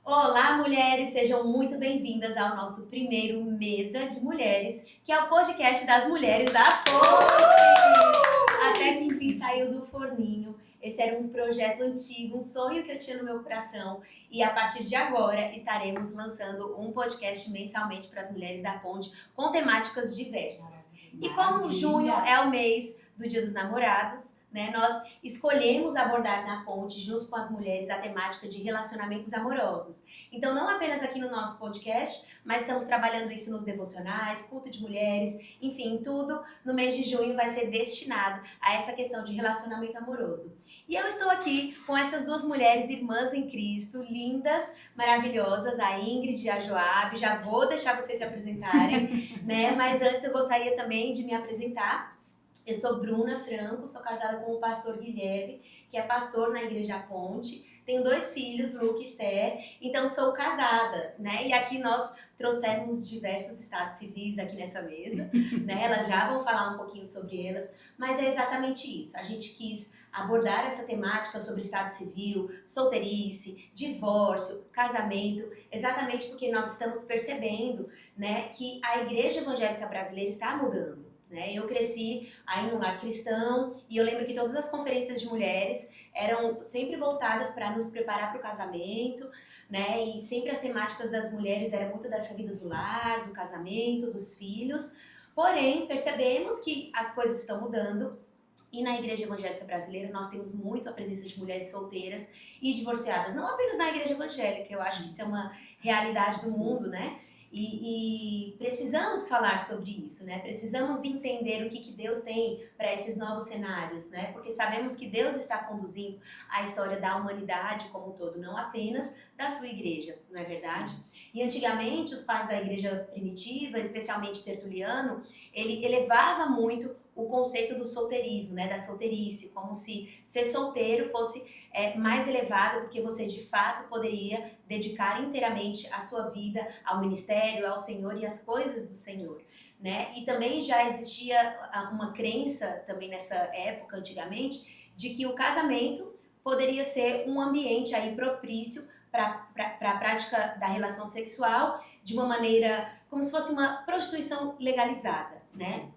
Olá, mulheres! Sejam muito bem-vindas ao nosso primeiro Mesa de Mulheres, que é o podcast das mulheres da Ponte! Até que enfim saiu do forninho. Esse era um projeto antigo, um sonho que eu tinha no meu coração. E a partir de agora estaremos lançando um podcast mensalmente para as mulheres da Ponte com temáticas diversas. E como junho é o mês do Dia dos Namorados, né, nós escolhemos abordar na Ponte, junto com as mulheres, a temática de relacionamentos amorosos. Então, não apenas aqui no nosso podcast, mas estamos trabalhando isso nos devocionais, culto de mulheres, enfim, tudo no mês de junho vai ser destinado a essa questão de relacionamento amoroso. E eu estou aqui com essas duas mulheres irmãs em Cristo, lindas, maravilhosas, a Ingrid e a Joabe. Já vou deixar vocês se apresentarem, né? Mas antes eu gostaria também de me apresentar. Eu sou Bruna Franco, sou casada com o pastor Guilherme, que é pastor na Igreja Ponte. Tenho 2 filhos, Luke e Esther, então sou casada, né? E aqui nós trouxemos diversos estados civis aqui nessa mesa, né? Elas já vão falar um pouquinho sobre elas, mas é exatamente isso. A gente quis abordar essa temática sobre estado civil, solteirice, divórcio, casamento, exatamente porque nós estamos percebendo, né, que a Igreja Evangélica Brasileira está mudando. Eu cresci aí num lar cristão e eu lembro que todas as conferências de mulheres eram sempre voltadas para nos preparar para o casamento, né? E sempre as temáticas das mulheres eram muito dessa vida do lar, do casamento, dos filhos. Porém, percebemos que as coisas estão mudando e na Igreja Evangélica Brasileira nós temos muito a presença de mulheres solteiras e divorciadas. Não apenas na Igreja Evangélica, eu acho que isso é uma realidade do mundo, né? E precisamos falar sobre isso, né? Precisamos entender o que Deus tem para esses novos cenários, né? Porque sabemos que Deus está conduzindo a história da humanidade como um todo, não apenas da sua igreja, não é verdade? Sim. E antigamente os pais da igreja primitiva, especialmente Tertuliano, ele elevava muito o conceito do solteirismo, né? Da solteirice, como se ser solteiro fosse mais elevado, porque você de fato poderia dedicar inteiramente a sua vida ao ministério, ao Senhor e às coisas do Senhor, né? E também já existia uma crença também nessa época, antigamente, de que o casamento poderia ser um ambiente aí propício para a prática da relação sexual de uma maneira como se fosse uma prostituição legalizada, né?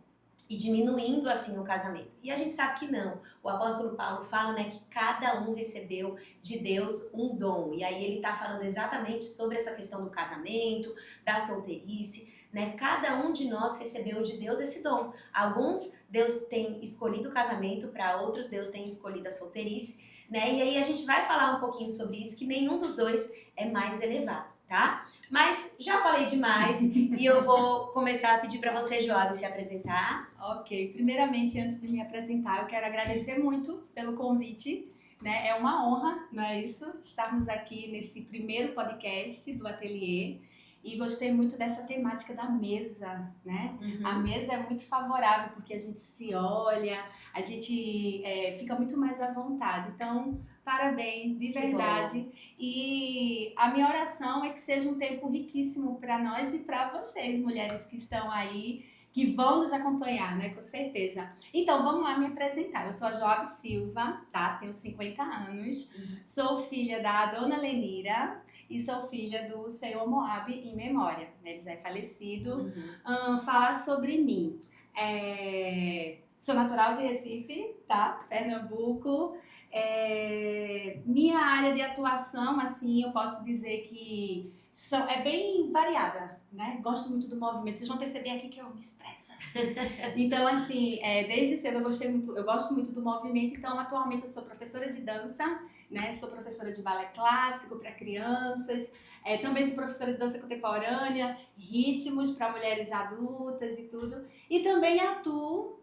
E diminuindo assim o casamento. E a gente sabe que não. O apóstolo Paulo fala, né, que cada um recebeu de Deus um dom. E aí ele está falando exatamente sobre essa questão do casamento, da solteirice, né? Cada um de nós recebeu de Deus esse dom. Alguns Deus tem escolhido o casamento, para outros Deus tem escolhido a solteirice, né? E aí a gente vai falar um pouquinho sobre isso, que nenhum dos dois é mais elevado. Tá? Mas já falei demais e eu vou começar a pedir para você, Joabe, se apresentar. Ok, primeiramente, antes de me apresentar, eu quero agradecer muito pelo convite, né? É uma honra, não é isso? Estarmos aqui nesse primeiro podcast do Ateliê e gostei muito dessa temática da mesa, né? Uhum. A mesa é muito favorável porque a gente se olha, a gente fica muito mais à vontade, então parabéns, de verdade. E a minha oração é que seja um tempo riquíssimo para nós e para vocês, mulheres que estão aí, que vão nos acompanhar, né? Com certeza. Então, vamos lá me apresentar. Eu sou a Joabe Silva, tá? Tenho 50 anos. Sou filha da Dona Lenira e sou filha do senhor Moab em memória. Ele já é falecido. Falar sobre mim. Sou natural de Recife, tá? Pernambuco. Minha área de atuação, assim, eu posso dizer que é bem variada, né? Gosto muito do movimento. Vocês vão perceber aqui que eu me expresso assim. Então, assim, desde cedo eu gosto muito do movimento. Então, atualmente eu sou professora de dança, né? Sou professora de balé clássico para crianças. Também sou professora de dança contemporânea, ritmos para mulheres adultas e tudo. E também atuo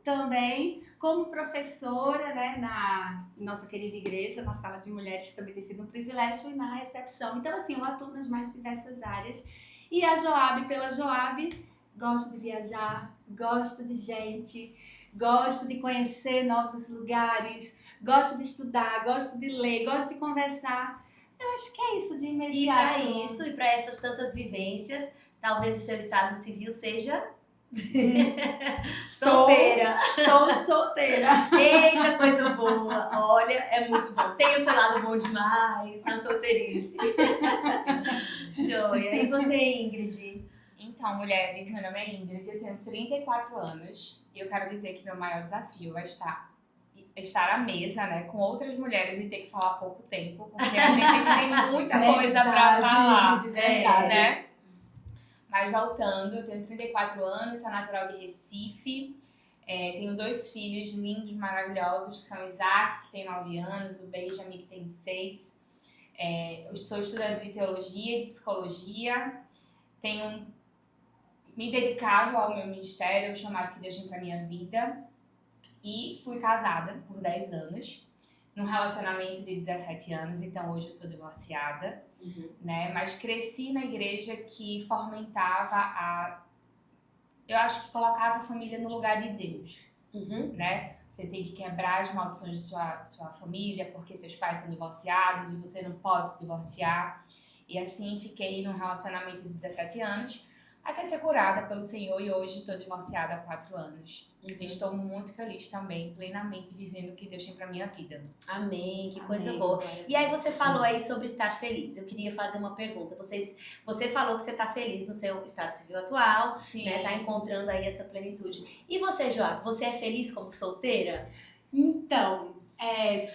como professora, né, na nossa querida igreja, na sala de mulheres, que também tem sido um privilégio, e na recepção. Então, assim, eu atuo nas mais diversas áreas. E a Joabe, pela Joabe, gosto de viajar, gosto de gente, gosto de conhecer novos lugares, gosto de estudar, gosto de ler, gosto de conversar. Eu acho que é isso de imediato. E para isso, e para essas tantas vivências, talvez o seu estado civil seja... solteira. Estou solteira. Eita, coisa boa. Olha, é muito bom. Tem o seu lado bom demais na solteirice. joia. E você, Ingrid? Então, mulheres, meu nome é Ingrid, eu tenho 34 anos e eu quero dizer que meu maior desafio é estar à mesa, né, com outras mulheres e ter que falar pouco tempo, porque a gente tem muita coisa pra falar, De verdade. né? Mas voltando, eu tenho 34 anos, sou natural de Recife, tenho 2 filhos lindos, maravilhosos, que são o Isaac, que tem 9 anos, o Benjamin, que tem 6. Eu sou estudante de teologia e de psicologia, tenho me dedicado ao meu ministério, ao chamado que Deus tem pra minha vida, e fui casada por 10 anos, num relacionamento de 17 anos, então hoje eu sou divorciada, né? Mas cresci na igreja que fomentava eu acho que colocava a família no lugar de Deus, né? Você tem que quebrar as maldições de sua família, porque seus pais são divorciados e você não pode se divorciar. E assim fiquei num relacionamento de 17 anos, até ser curada pelo Senhor, e hoje estou divorciada há 4 anos. Estou muito feliz também, plenamente vivendo o que Deus tem pra minha vida. Amém, que coisa Amém. boa. E aí você falou aí sobre estar feliz. Eu queria fazer uma pergunta. Você falou que você está feliz no seu estado civil atual, Sim. né? Tá encontrando aí essa plenitude. E você, Joab, você é feliz como solteira? Então,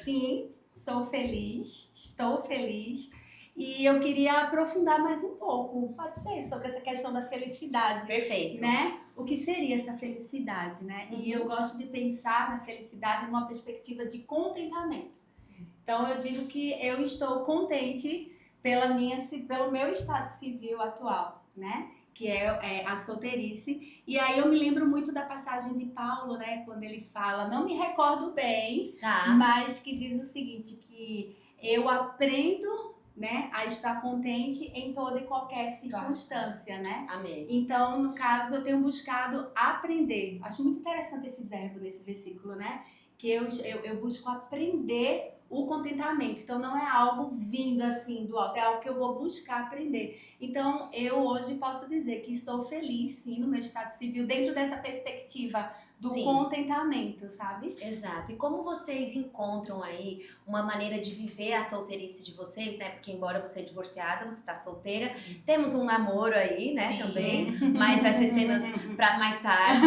sim, sou feliz, estou feliz. E eu queria aprofundar mais um pouco, pode ser, sobre essa questão da felicidade. Perfeito. Né? O que seria essa felicidade, né? E eu gosto de pensar na felicidade numa perspectiva de contentamento. Sim. Então eu digo que eu estou contente pelo meu estado civil atual, né? Que é a solteirice. E aí eu me lembro muito da passagem de Paulo, né? Quando ele fala, não me recordo bem, Tá. mas que diz o seguinte, que eu aprendo, né, a estar contente em toda e qualquer circunstância, né? Amém. Então, no caso, eu tenho buscado aprender. Acho muito interessante esse verbo nesse versículo, né? Que eu busco aprender o contentamento. Então, não é algo vindo assim do alto, é algo que eu vou buscar aprender. Então, eu hoje posso dizer que estou feliz, sim, no meu estado civil, dentro dessa perspectiva do Sim. contentamento, sabe? Exato. E como vocês encontram aí uma maneira de viver a solteirice de vocês, né? Porque embora você é divorciada, você tá solteira. Sim. Temos um namoro aí, né? Sim. Também. Mas vai ser cenas pra mais tarde.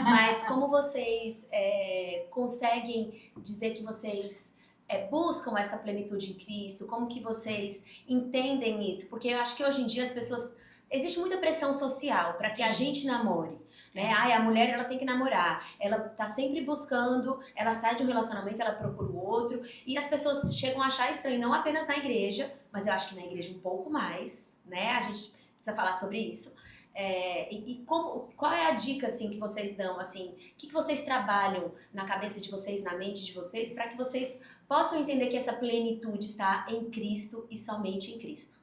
Mas como vocês conseguem dizer que vocês buscam essa plenitude em Cristo? Como que vocês entendem isso? Porque eu acho que hoje em dia as pessoas... Existe muita pressão social para que a gente namore. Né? Ai, a mulher ela tem que namorar, ela tá sempre buscando, ela sai de um relacionamento, ela procura o outro, e as pessoas chegam a achar estranho, não apenas na igreja, mas eu acho que na igreja um pouco mais, né? A gente precisa falar sobre isso. Qual é a dica assim que vocês dão, assim, o que vocês trabalham na cabeça de vocês, na mente de vocês, para que vocês possam entender que essa plenitude está em Cristo e somente em Cristo?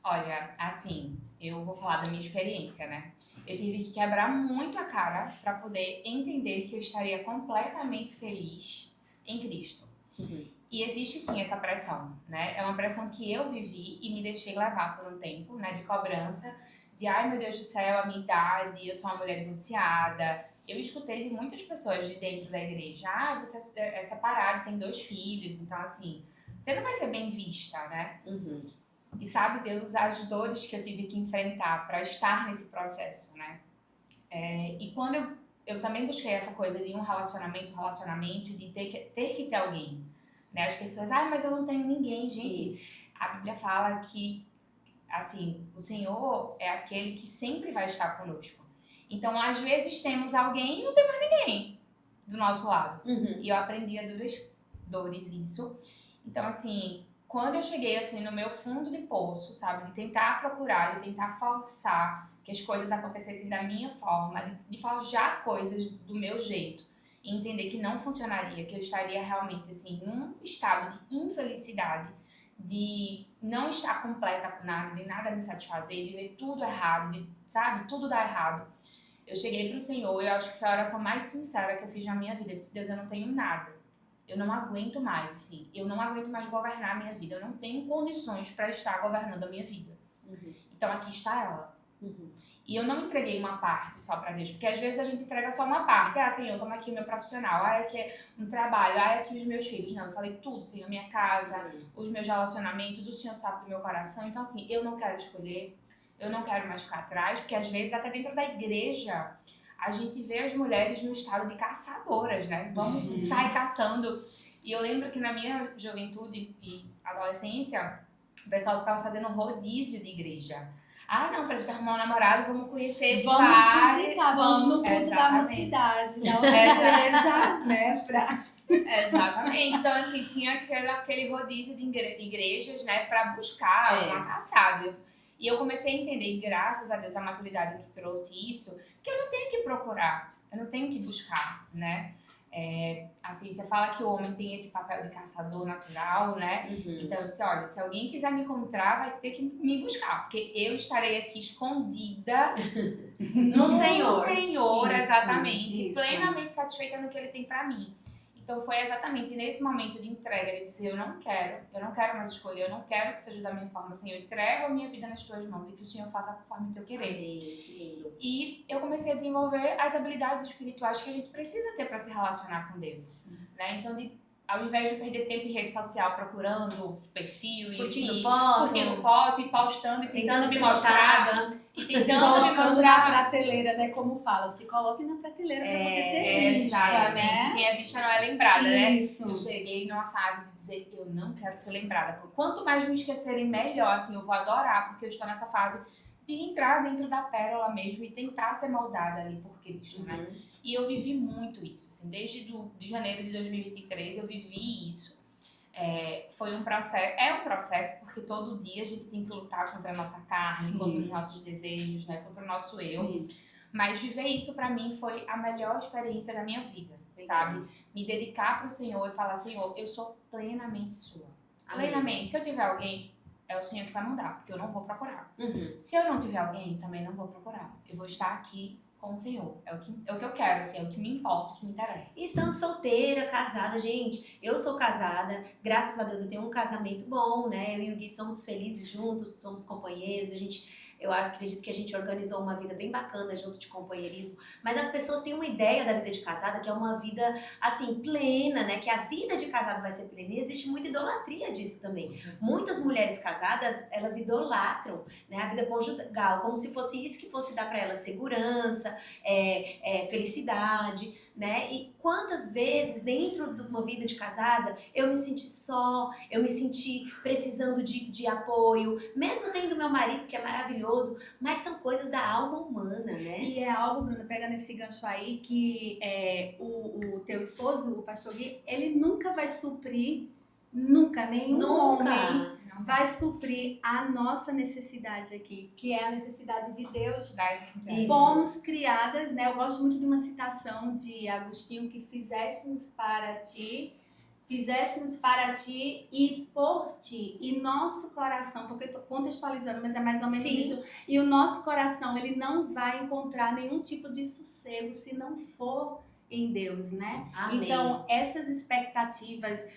Olha, assim, eu vou falar da minha experiência, né? Eu tive que quebrar muito a cara para poder entender que eu estaria completamente feliz em Cristo. E existe sim essa pressão, né? É uma pressão que eu vivi e me deixei levar por um tempo, né? De cobrança, de ai meu Deus do céu, a minha idade, eu sou uma mulher divorciada. Eu escutei de muitas pessoas de dentro da igreja, você é separada, tem 2 filhos, então assim, você não vai ser bem vista, né? E sabe Deus as dores que eu tive que enfrentar para estar nesse processo, né? E quando eu também busquei essa coisa de um relacionamento, de ter que ter alguém, né? As pessoas, mas eu não tenho ninguém, gente. Isso. A Bíblia fala que, assim, o Senhor é aquele que sempre vai estar conosco. Então, às vezes temos alguém e não tem mais ninguém do nosso lado. E eu aprendi a duras dores isso. Então, assim... Quando eu cheguei, assim, no meu fundo de poço, sabe? De tentar procurar, de tentar forçar que as coisas acontecessem da minha forma, de forjar coisas do meu jeito. E entender que não funcionaria, que eu estaria realmente, assim, num estado de infelicidade, de não estar completa com nada, de nada me satisfazer, de ver tudo errado, sabe? Tudo dar errado. Eu cheguei pro Senhor e eu acho que foi a oração mais sincera que eu fiz na minha vida. Eu disse, Deus, eu não tenho nada. Eu não aguento mais, assim. Eu não aguento mais governar a minha vida. Eu não tenho condições para estar governando a minha vida. Então, aqui está ela. E eu não entreguei uma parte só pra Deus, porque às vezes a gente entrega só uma parte. Ah, Senhor, toma aqui o meu profissional, ah, aqui é um trabalho, ah, aqui os meus filhos. Não, eu falei tudo, Senhor, minha casa, os meus relacionamentos, o Senhor sabe do meu coração. Então, assim, eu não quero escolher, eu não quero mais ficar atrás, porque às vezes até dentro da igreja a gente vê as mulheres no estado de caçadoras, né? Vamos sair caçando. E eu lembro que na minha juventude e adolescência, o pessoal ficava fazendo rodízio de igreja. Ah, não, pra gente arrumar um namorado, vamos conhecer Vamos visitar, vamos no culto da mocidade, da igreja, né, prática. Exatamente. Então, assim, tinha aquele rodízio de igrejas, né, pra buscar uma caçada. E eu comecei a entender, e graças a Deus a maturidade me trouxe isso, que eu não tenho que procurar, eu não tenho que buscar, né? A ciência fala que o homem tem esse papel de caçador natural, né? Então eu disse, olha, se alguém quiser me encontrar, vai ter que me buscar, porque eu estarei aqui escondida no Senhor, exatamente, plenamente satisfeita no que Ele tem pra mim. Então foi exatamente nesse momento de entrega, de dizer, eu não quero mais escolher, eu não quero que seja da minha forma, Senhor, eu entrego a minha vida nas tuas mãos e que o Senhor faça conforme o teu querer. Amém, que lindo. E eu comecei a desenvolver as habilidades espirituais que a gente precisa ter para se relacionar com Deus, né? Então, ao invés de perder tempo em rede social procurando perfil Curtindo foto e postando e tentando me mostrar e tentando me Colocando mostrar na prateleira, né, como fala, se coloque na prateleira para você ser vista, exatamente, né? quem é vista não é lembrada, né? Isso. Eu cheguei numa fase de dizer, eu não quero ser lembrada. Quanto mais me esquecerem, melhor, assim, eu vou adorar, porque eu estou nessa fase de entrar dentro da pérola mesmo e tentar ser moldada ali por Cristo, né? E eu vivi muito isso, assim, desde de janeiro de 2023 eu vivi isso. Foi um processo porque todo dia a gente tem que lutar contra a nossa carne, contra os nossos desejos, né? Contra o nosso eu. Sim. Mas viver isso pra mim foi a melhor experiência da minha vida, sabe? Me dedicar pro Senhor e falar, Senhor, eu sou plenamente sua. Amém. Plenamente. Se eu tiver alguém, é o Senhor que vai mandar, porque eu não vou procurar. Se eu não tiver alguém, também não vou procurar. Eu vou estar aqui com o Senhor. É o que eu quero, assim, é o que me importa, o que me interessa. E estando solteira, casada, gente, eu sou casada, graças a Deus eu tenho um casamento bom, né? Eu e o Gui somos felizes juntos, somos companheiros, eu acredito que a gente organizou uma vida bem bacana junto de companheirismo, mas as pessoas têm uma ideia da vida de casada que é uma vida, assim, plena, né? Que a vida de casado vai ser plena e existe muita idolatria disso também. Muitas mulheres casadas, elas idolatram, né, a vida conjugal, como se fosse isso que fosse dar para elas segurança, felicidade, né? E quantas vezes dentro de uma vida de casada eu me senti só, eu me senti precisando de apoio, mesmo tendo meu marido que é maravilhoso, mas são coisas da alma humana, né? E é algo, Bruna, pega nesse gancho aí, que o teu esposo, o pastor Gui, ele nunca vai suprir, nenhum homem vai suprir a nossa necessidade aqui, que é a necessidade de Deus. Fomos criadas, né? Eu gosto muito de uma citação de Agostinho, que fizeste-nos para ti e por ti. E nosso coração, porque eu tô contextualizando, mas é mais ou menos isso. E o nosso coração, ele não vai encontrar nenhum tipo de sossego se não for em Deus, né? Amém. Então, essas expectativas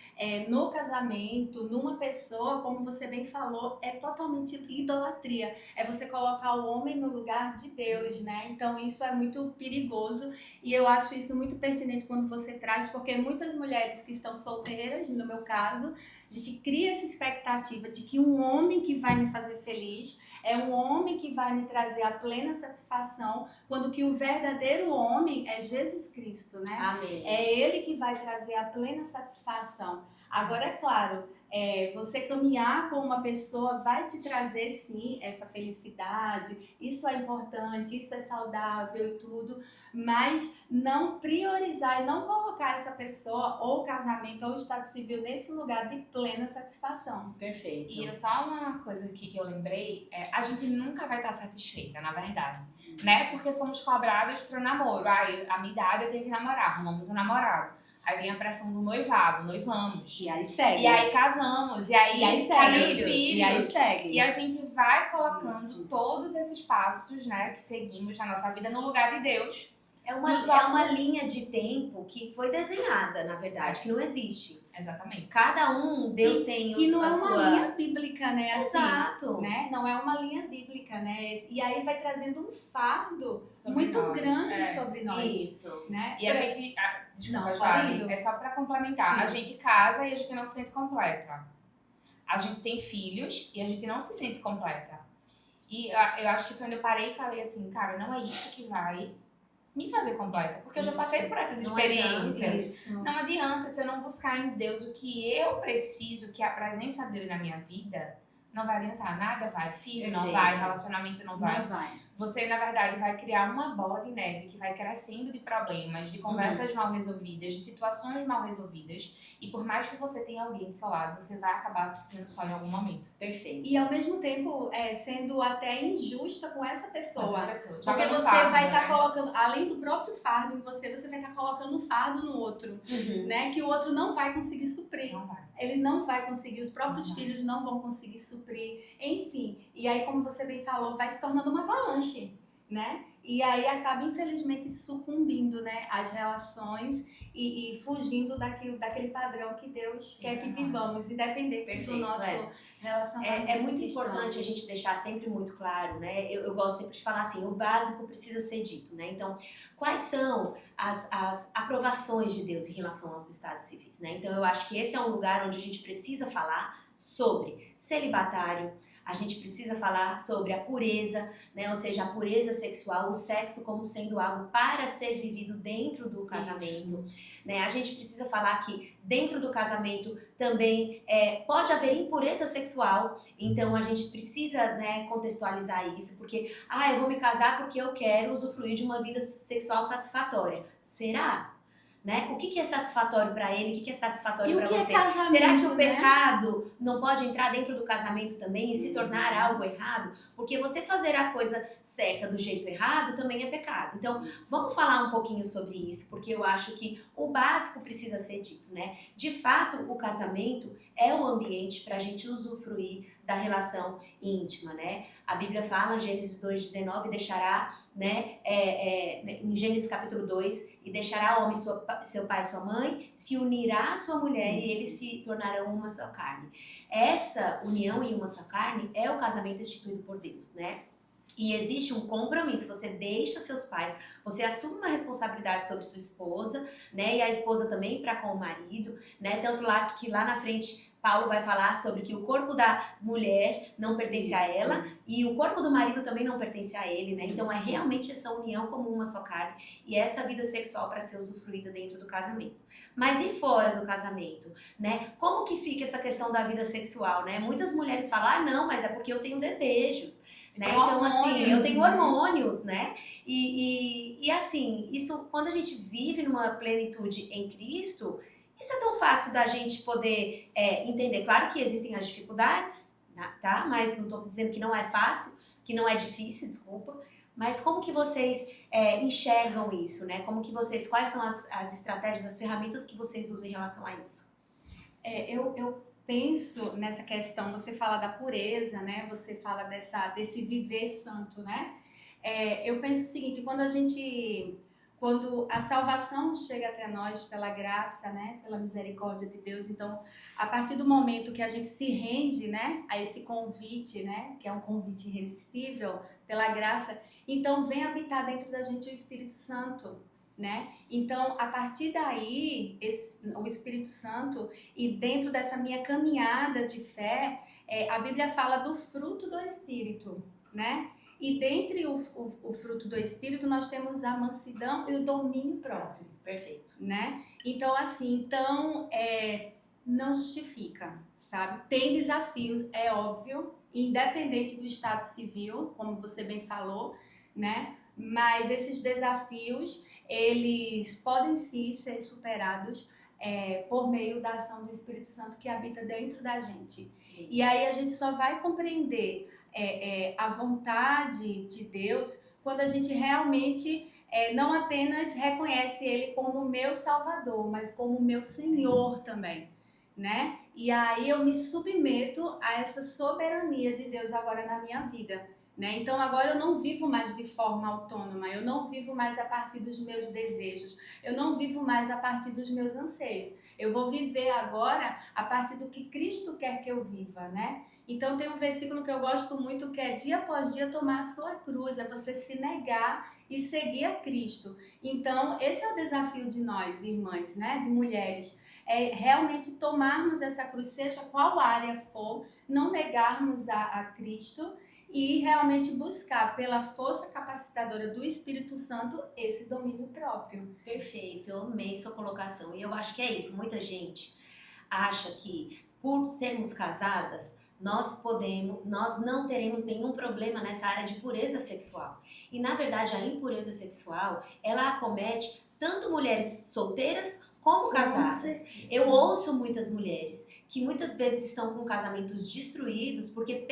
no casamento, numa pessoa, como você bem falou, é totalmente idolatria. É você colocar o homem no lugar de Deus, né? Então, isso é muito perigoso e eu acho isso muito pertinente quando você traz, porque muitas mulheres que estão solteiras, no meu caso, a gente cria essa expectativa de que um homem que vai me fazer feliz é um homem que vai me trazer a plena satisfação, quando que o verdadeiro homem é Jesus Cristo, né? Amém. É Ele que vai trazer a plena satisfação. Agora, é claro, você caminhar com uma pessoa vai te trazer, sim, essa felicidade, isso é importante, isso é saudável e tudo, mas não priorizar e não colocar essa pessoa, ou casamento, ou estado civil, nesse lugar de plena satisfação. Perfeito. E só uma coisa aqui que eu lembrei, a gente nunca vai estar satisfeita, na verdade, né? Porque somos cobradas pro namoro. A minha idade eu tenho que namorar, arrumamos um namorado. Aí vem a pressão do noivado, noivamos. E aí segue. E aí casamos, e aí segue. os filhos. E aí segue. E a gente vai colocando todos esses passos, né, que seguimos na nossa vida no lugar de Deus. É uma linha de tempo que foi desenhada, na verdade, que não existe. Exatamente. Cada um, Deus tem que não a é uma sua... linha bíblica, né? Assim, Exato. né? Não é uma linha bíblica, né? E aí vai trazendo um fardo Sobre muito nós, grande sobre nós, Isso. né? E a gente... desculpa, Não, Joab, pode ir. é só pra complementar. Sim. A gente casa e a gente não se sente completa. A gente tem filhos e a gente não se sente completa. E eu acho que foi quando eu parei e falei assim, cara, não é isso que vai me fazer completa. Porque eu já passei por essas Não experiências. Isso. Não adianta se eu não buscar em Deus o que eu preciso, que é a presença dele na minha vida, não vai adiantar. Nada vai. Filho não Perfeito. vai, relacionamento não vai. Não vai. Você, na verdade, vai criar uma bola de neve que vai crescendo de problemas, de conversas mal resolvidas, de situações mal resolvidas. E por mais que você tenha alguém do seu lado, você vai acabar se sentindo só em algum momento. Perfeito. E ao mesmo tempo, sendo até injusta com essa pessoa. Essas pessoas. Porque Jogando você fardo, vai estar né? colocando, além do próprio fardo em você, você vai estar colocando um fardo no outro, né? Que o outro não vai conseguir suprir. Não vai. Ele não vai conseguir, os próprios Não vai. filhos não vão conseguir suprir, enfim. E aí, como você bem falou, vai se tornando uma avalanche, né? E aí acaba, infelizmente, sucumbindo, né, às relações e fugindo daquele padrão que Deus quer que vivamos, independente do Perfeito, nosso relacionamento. É muito cristão. importante a gente deixar sempre muito claro, né? Eu gosto sempre de falar assim, o básico precisa ser dito, né? Então, quais são as aprovações de Deus em relação aos estados civis, né? Então, eu acho que esse é um lugar onde a gente precisa falar sobre celibatário, a gente precisa falar sobre a pureza, né? Ou seja, a pureza sexual, o sexo como sendo algo para ser vivido dentro do casamento, né? A gente precisa falar que dentro do casamento também pode haver impureza sexual, então a gente precisa, né, contextualizar isso, porque eu vou me casar porque eu quero usufruir de uma vida sexual satisfatória. Será? Né? O que é satisfatório para ele? O que é satisfatório para você? Casamento, Será que o né? pecado não pode entrar dentro do casamento também e se tornar algo errado? Porque você fazer a coisa certa do jeito errado também é pecado. Então, vamos falar um pouquinho sobre isso, porque eu acho que o básico precisa ser dito, né? De fato, o casamento é o ambiente para a gente usufruir da relação íntima, né? A Bíblia fala, Gênesis 2,19, deixará, né, em Gênesis capítulo 2, e deixará o homem seu pai e sua mãe, se unirá à sua mulher e eles se tornarão uma só carne. Essa união em uma só carne é o casamento instituído por Deus, né? E existe um compromisso, você deixa seus pais, você assume uma responsabilidade sobre sua esposa, né? E a esposa também para com o marido, né? Tanto lá que lá na frente Paulo vai falar sobre que o corpo da mulher não pertence a ela e o corpo do marido também não pertence a ele, né? Então é realmente essa união como uma só carne e essa vida sexual para ser usufruída dentro do casamento. Mas e fora do casamento, né? Como que fica essa questão da vida sexual, né? Muitas mulheres falam, não, mas é porque eu tenho desejos. Né? Então, assim, eu tenho hormônios, né? E assim, isso, quando a gente vive numa plenitude em Cristo, isso é tão fácil da gente poder entender. Claro que existem as dificuldades, tá? Mas não estou dizendo que não é fácil, que não é difícil, desculpa. Mas como que vocês enxergam isso, né? Quais são as estratégias, as ferramentas que vocês usam em relação a isso? Eu penso nessa questão, você fala da pureza, né? Você fala desse viver santo, né? Eu penso o seguinte, quando a salvação chega até nós pela graça, né? Pela misericórdia de Deus, então, a partir do momento que a gente se rende, né? A esse convite, né? Que é um convite irresistível pela graça, então vem habitar dentro da gente o Espírito Santo, né? Então, a partir daí, o Espírito Santo, e dentro dessa minha caminhada de fé, a Bíblia fala do fruto do Espírito, né? E dentre o fruto do Espírito, nós temos a mansidão e o domínio próprio. Perfeito. Né? Então, assim, não justifica, sabe? Tem desafios, é óbvio, independente do estado civil, como você bem falou, né? Mas esses desafios, eles podem sim ser superados por meio da ação do Espírito Santo que habita dentro da gente. E aí a gente só vai compreender a vontade de Deus quando a gente realmente não apenas reconhece Ele como meu Salvador, mas como meu Senhor também, né? E aí eu me submeto a essa soberania de Deus agora na minha vida. Né? Então agora eu não vivo mais de forma autônoma, eu não vivo mais a partir dos meus desejos, eu não vivo mais a partir dos meus anseios. Eu vou viver agora a partir do que Cristo quer que eu viva, né? Então tem um versículo que eu gosto muito que é dia após dia tomar a sua cruz, é você se negar e seguir a Cristo. Então esse é o desafio de nós, irmãs, né? De mulheres. É realmente tomarmos essa cruz, seja qual área for, não negarmos a Cristo e realmente buscar pela força capacitadora do Espírito Santo esse domínio próprio. Perfeito, eu amei sua colocação. E eu acho que é isso. Muita gente acha que por sermos casadas, nós não teremos nenhum problema nessa área de pureza sexual. E na verdade, a impureza sexual, ela acomete tanto mulheres solteiras como casadas. Eu ouço muitas mulheres que muitas vezes estão com casamentos destruídos porque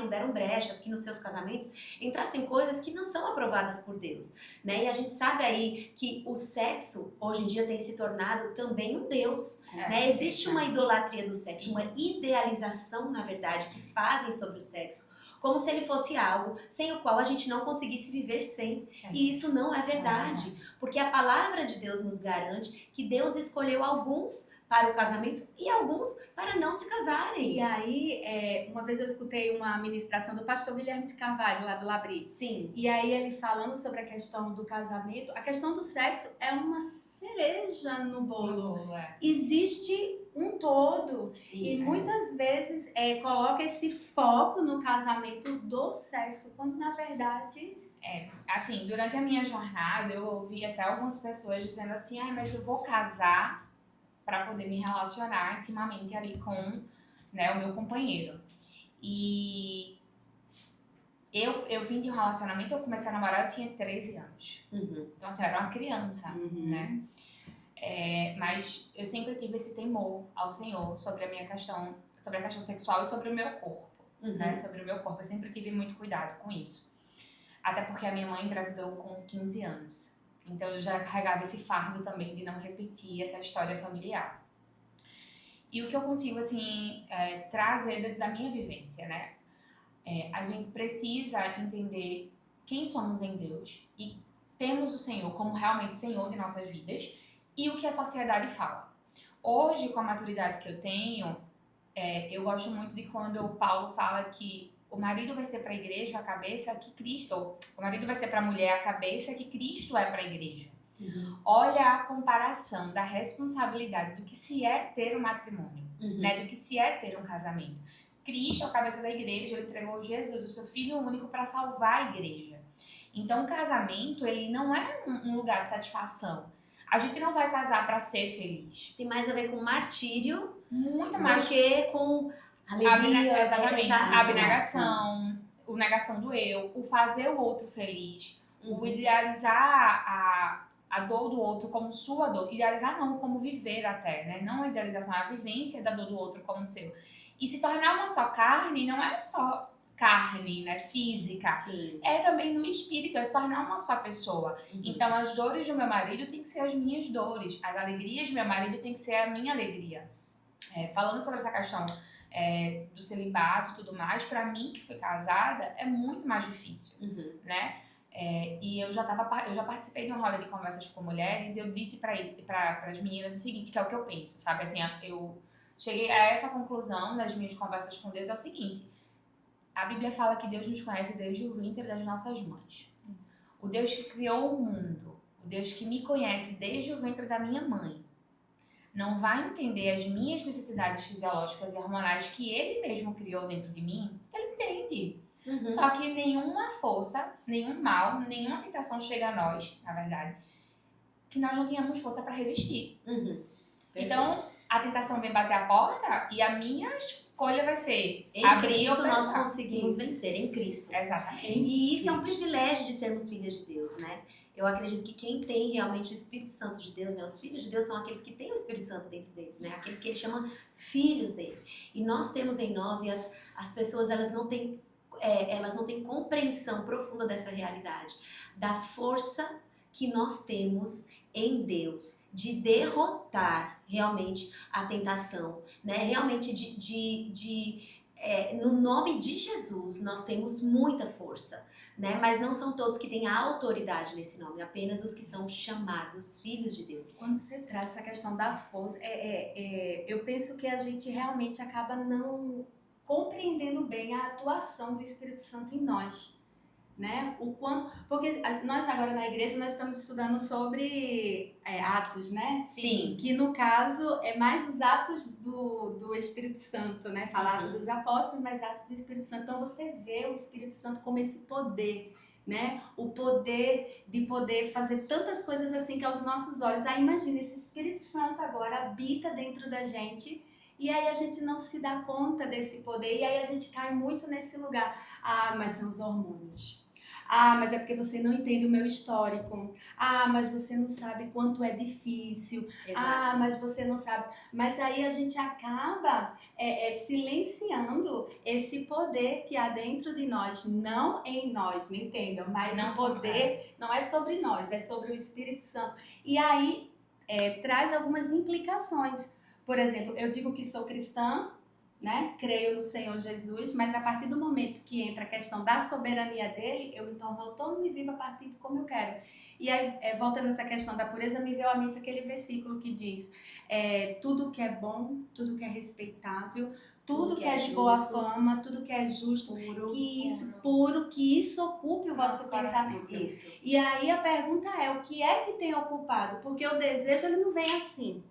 deram brechas que nos seus casamentos entrassem coisas que não são aprovadas por Deus, né? E a gente sabe aí que o sexo hoje em dia tem se tornado também um Deus, né? Existe uma idolatria do sexo, uma idealização, na verdade, que fazem sobre o sexo, como se ele fosse algo sem o qual a gente não conseguisse viver sem. E isso não é verdade, porque a palavra de Deus nos garante que Deus escolheu alguns para o casamento e alguns para não se casarem. E aí, uma vez eu escutei uma ministração do pastor Guilherme de Carvalho, lá do Labri. Sim. E aí ele falando sobre a questão do casamento, a questão do sexo é uma cereja no bolo. Existe um todo. Isso. E muitas vezes coloca esse foco no casamento do sexo, quando na verdade... Assim, durante a minha jornada, eu ouvi até algumas pessoas dizendo assim, mas eu vou casar para poder me relacionar intimamente ali com, né, o meu companheiro. E eu vim de um relacionamento, eu comecei a namorar, eu tinha 13 anos. Então, assim, eu era uma criança, né? Mas eu sempre tive esse temor ao Senhor sobre a questão sexual e sobre o meu corpo, né? Sobre o meu corpo, eu sempre tive muito cuidado com isso. Até porque a minha mãe engravidou com 15 anos. Então eu já carregava esse fardo também de não repetir essa história familiar. E o que eu consigo, assim, trazer da minha vivência, né? A gente precisa entender quem somos em Deus e temos o Senhor como realmente Senhor de nossas vidas e o que a sociedade fala. Hoje, com a maturidade que eu tenho, eu gosto muito de quando o Paulo fala que o marido vai ser para a igreja a cabeça que Cristo, o marido vai ser para a mulher a cabeça que Cristo é para a igreja. Olha a comparação da responsabilidade do que se é ter um matrimônio, né, do que se é ter um casamento. Cristo é a cabeça da igreja, ele entregou Jesus, o seu filho único, para salvar a igreja. Então o casamento, ele não é um lugar de satisfação. A gente não vai casar para ser feliz. Tem mais a ver com martírio, muito mais do que com alegria, exatamente, a abnegação, o negação do eu, o fazer o outro feliz, o idealizar a dor do outro como sua dor. Idealizar não, como viver até, né? Não a idealização, a vivência da dor do outro como seu. E se tornar uma só carne, não é só carne, né, física. Sim. É também no espírito, é se tornar uma só pessoa. Então, as dores do meu marido têm que ser as minhas dores. As alegrias do meu marido têm que ser a minha alegria. Falando sobre essa questão do celibato e tudo mais, pra mim, que fui casada, é muito mais difícil, né? E eu já participei de uma roda de conversas com mulheres e eu disse para as meninas o seguinte, que é o que eu penso, sabe? Assim, eu cheguei a essa conclusão nas minhas conversas com Deus, é o seguinte: a Bíblia fala que Deus nos conhece desde o ventre das nossas mães. O Deus que criou o mundo, o Deus que me conhece desde o ventre da minha mãe, não vai entender as minhas necessidades fisiológicas e hormonais que Ele mesmo criou dentro de mim? Ele entende. Só que nenhuma força, nenhum mal, nenhuma tentação chega a nós, na verdade, que nós não tenhamos força para resistir. Então, a tentação vem bater a porta e a minha escolha vai ser em Cristo nós conseguimos vencer, em Cristo. Exatamente. E isso é um privilégio de sermos filhas de Deus, né? Eu acredito que quem tem realmente o Espírito Santo de Deus, né? Os filhos de Deus são aqueles que têm o Espírito Santo dentro deles, né? Aqueles que ele chama filhos dele. E nós temos em nós, e as pessoas elas não têm compreensão profunda dessa realidade, da força que nós temos em Deus, de derrotar realmente a tentação, né? Realmente de no nome de Jesus nós temos muita força, né? Mas não são todos que têm a autoridade nesse nome, apenas os que são chamados filhos de Deus. Quando você traz essa questão da força, eu penso que a gente realmente acaba não compreendendo bem a atuação do Espírito Santo em nós, né? O quanto, porque nós agora na igreja nós estamos estudando sobre Atos, né? Sim. Que no caso é mais os atos do Espírito Santo, né? Fala Atos dos Apóstolos, mas Atos do Espírito Santo. Então você vê o Espírito Santo como esse poder, né? O poder de poder fazer tantas coisas assim que aos nossos olhos. Aí imagina, esse Espírito Santo agora habita dentro da gente. E aí a gente não se dá conta desse poder. E aí a gente cai muito nesse lugar. Ah, mas são os hormônios. Ah, mas é porque você não entende o meu histórico. Ah, mas você não sabe quanto é difícil. Exato. Ah, mas você não sabe. Mas aí a gente acaba silenciando esse poder que há dentro de nós. Não em nós, me entendam. Mas Não o poder não é sobre nós, é sobre o Espírito Santo. E aí traz algumas implicações. Por exemplo, eu digo que sou cristã, né? Creio no Senhor Jesus, mas a partir do momento que entra a questão da soberania dele, eu me torno autônoma e vivo a partir de como eu quero. E aí, voltando nessa questão da pureza, me veio à mente aquele versículo que diz tudo que é bom, tudo que é respeitável, tudo que é de boa fama, tudo que é justo, que isso ocupe o vosso pensamento. Isso. E aí a pergunta é, o que é que tem ocupado? Porque o desejo, ele não vem assim.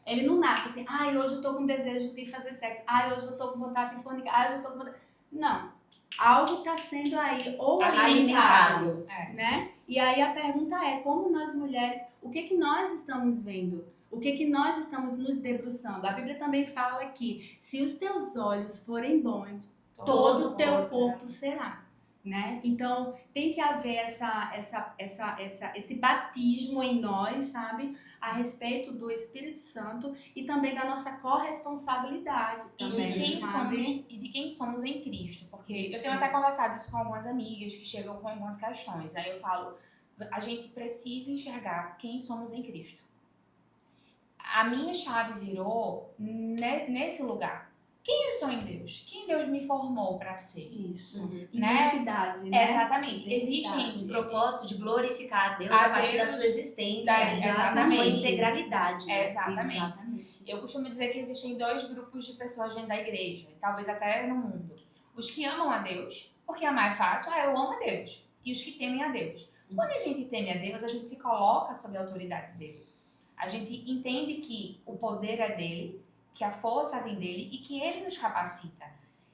Ele não nasce assim, hoje eu tô com desejo de fazer sexo, hoje eu tô com vontade de fornicar, hoje eu tô com vontade... Não. Algo tá sendo aí ou alimentado, né? E aí a pergunta é, como nós mulheres, o que nós estamos vendo? O que nós estamos nos debruçando? A Bíblia também fala que se os teus olhos forem bons, todo o teu corpo será. Né? Então tem que haver esse batismo em nós, sabe? A respeito do Espírito Santo e também da nossa corresponsabilidade também, e de quem somos em Cristo. Porque eu tenho até conversado isso com algumas amigas que chegam com algumas questões, né? Eu falo, a gente precisa enxergar quem somos em Cristo. A minha chave virou nesse lugar. Quem eu sou em Deus? Quem Deus me formou para ser? Isso. Né? Identidade, né? Exatamente. Existe o propósito de glorificar a Deus a partir da sua existência, da sua integralidade. Né? Exatamente. Eu costumo dizer que existem 2 grupos de pessoas dentro da igreja, talvez até no mundo. Os que amam a Deus, porque amar é fácil, eu amo a Deus. E os que temem a Deus. Quando a gente teme a Deus, a gente se coloca sob a autoridade dele. A gente entende que o poder é dele, que a força vem dele e que ele nos capacita.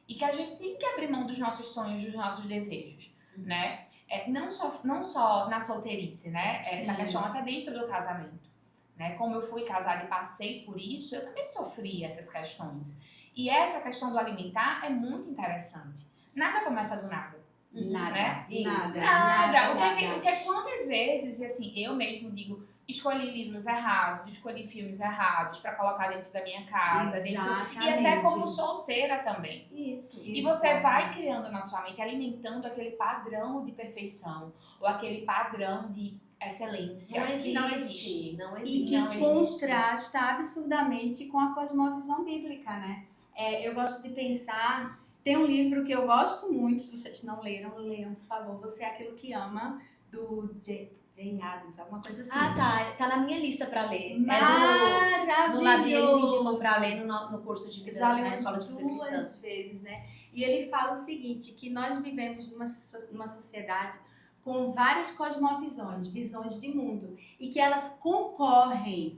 E que a gente tem que abrir mão dos nossos sonhos, dos nossos desejos, né? Não só na solteirice, né? Essa questão até dentro do casamento, né? Como eu fui casada e passei por isso, eu também sofri essas questões. E essa questão do alimentar é muito interessante. Nada começa do nada. Nada. Né? Nada. O que quantas vezes, e assim, eu mesmo digo, escolhi livros errados, escolhi filmes errados pra colocar dentro da minha casa, e até como solteira também. Isso. E você vai criando na sua mente, alimentando aquele padrão de perfeição, ou aquele padrão de excelência que não existe. E que contrasta absurdamente com a cosmovisão bíblica, né? Eu gosto de pensar... Tem um livro que eu gosto muito, se vocês não leram, leiam, por favor. Você é Aquilo que Ama, do Jane Adams, alguma coisa assim. Tá na minha lista pra ler. Maravilhoso! No Labi eles indicam pra ler no curso de vida já na Escola de Vida Cristã. 2 vezes, né? E ele fala o seguinte, que nós vivemos numa sociedade com várias cosmovisões, visões de mundo, e que elas concorrem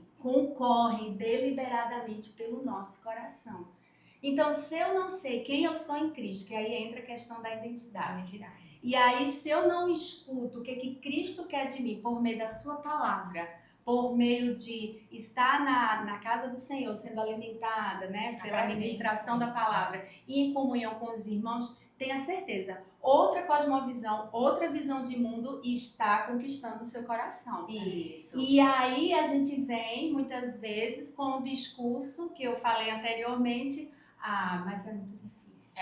deliberadamente pelo nosso coração. Então, se eu não sei quem eu sou em Cristo, que aí entra a questão da identidade. E aí, se eu não escuto o que Cristo quer de mim por meio da sua palavra, por meio de estar na casa do Senhor, sendo alimentada, né, pela ministração da palavra e em comunhão com os irmãos, tenha certeza, outra cosmovisão, outra visão de mundo está conquistando o seu coração. Isso. E aí a gente vem, muitas vezes, com o discurso que eu falei anteriormente, mas é muito difícil.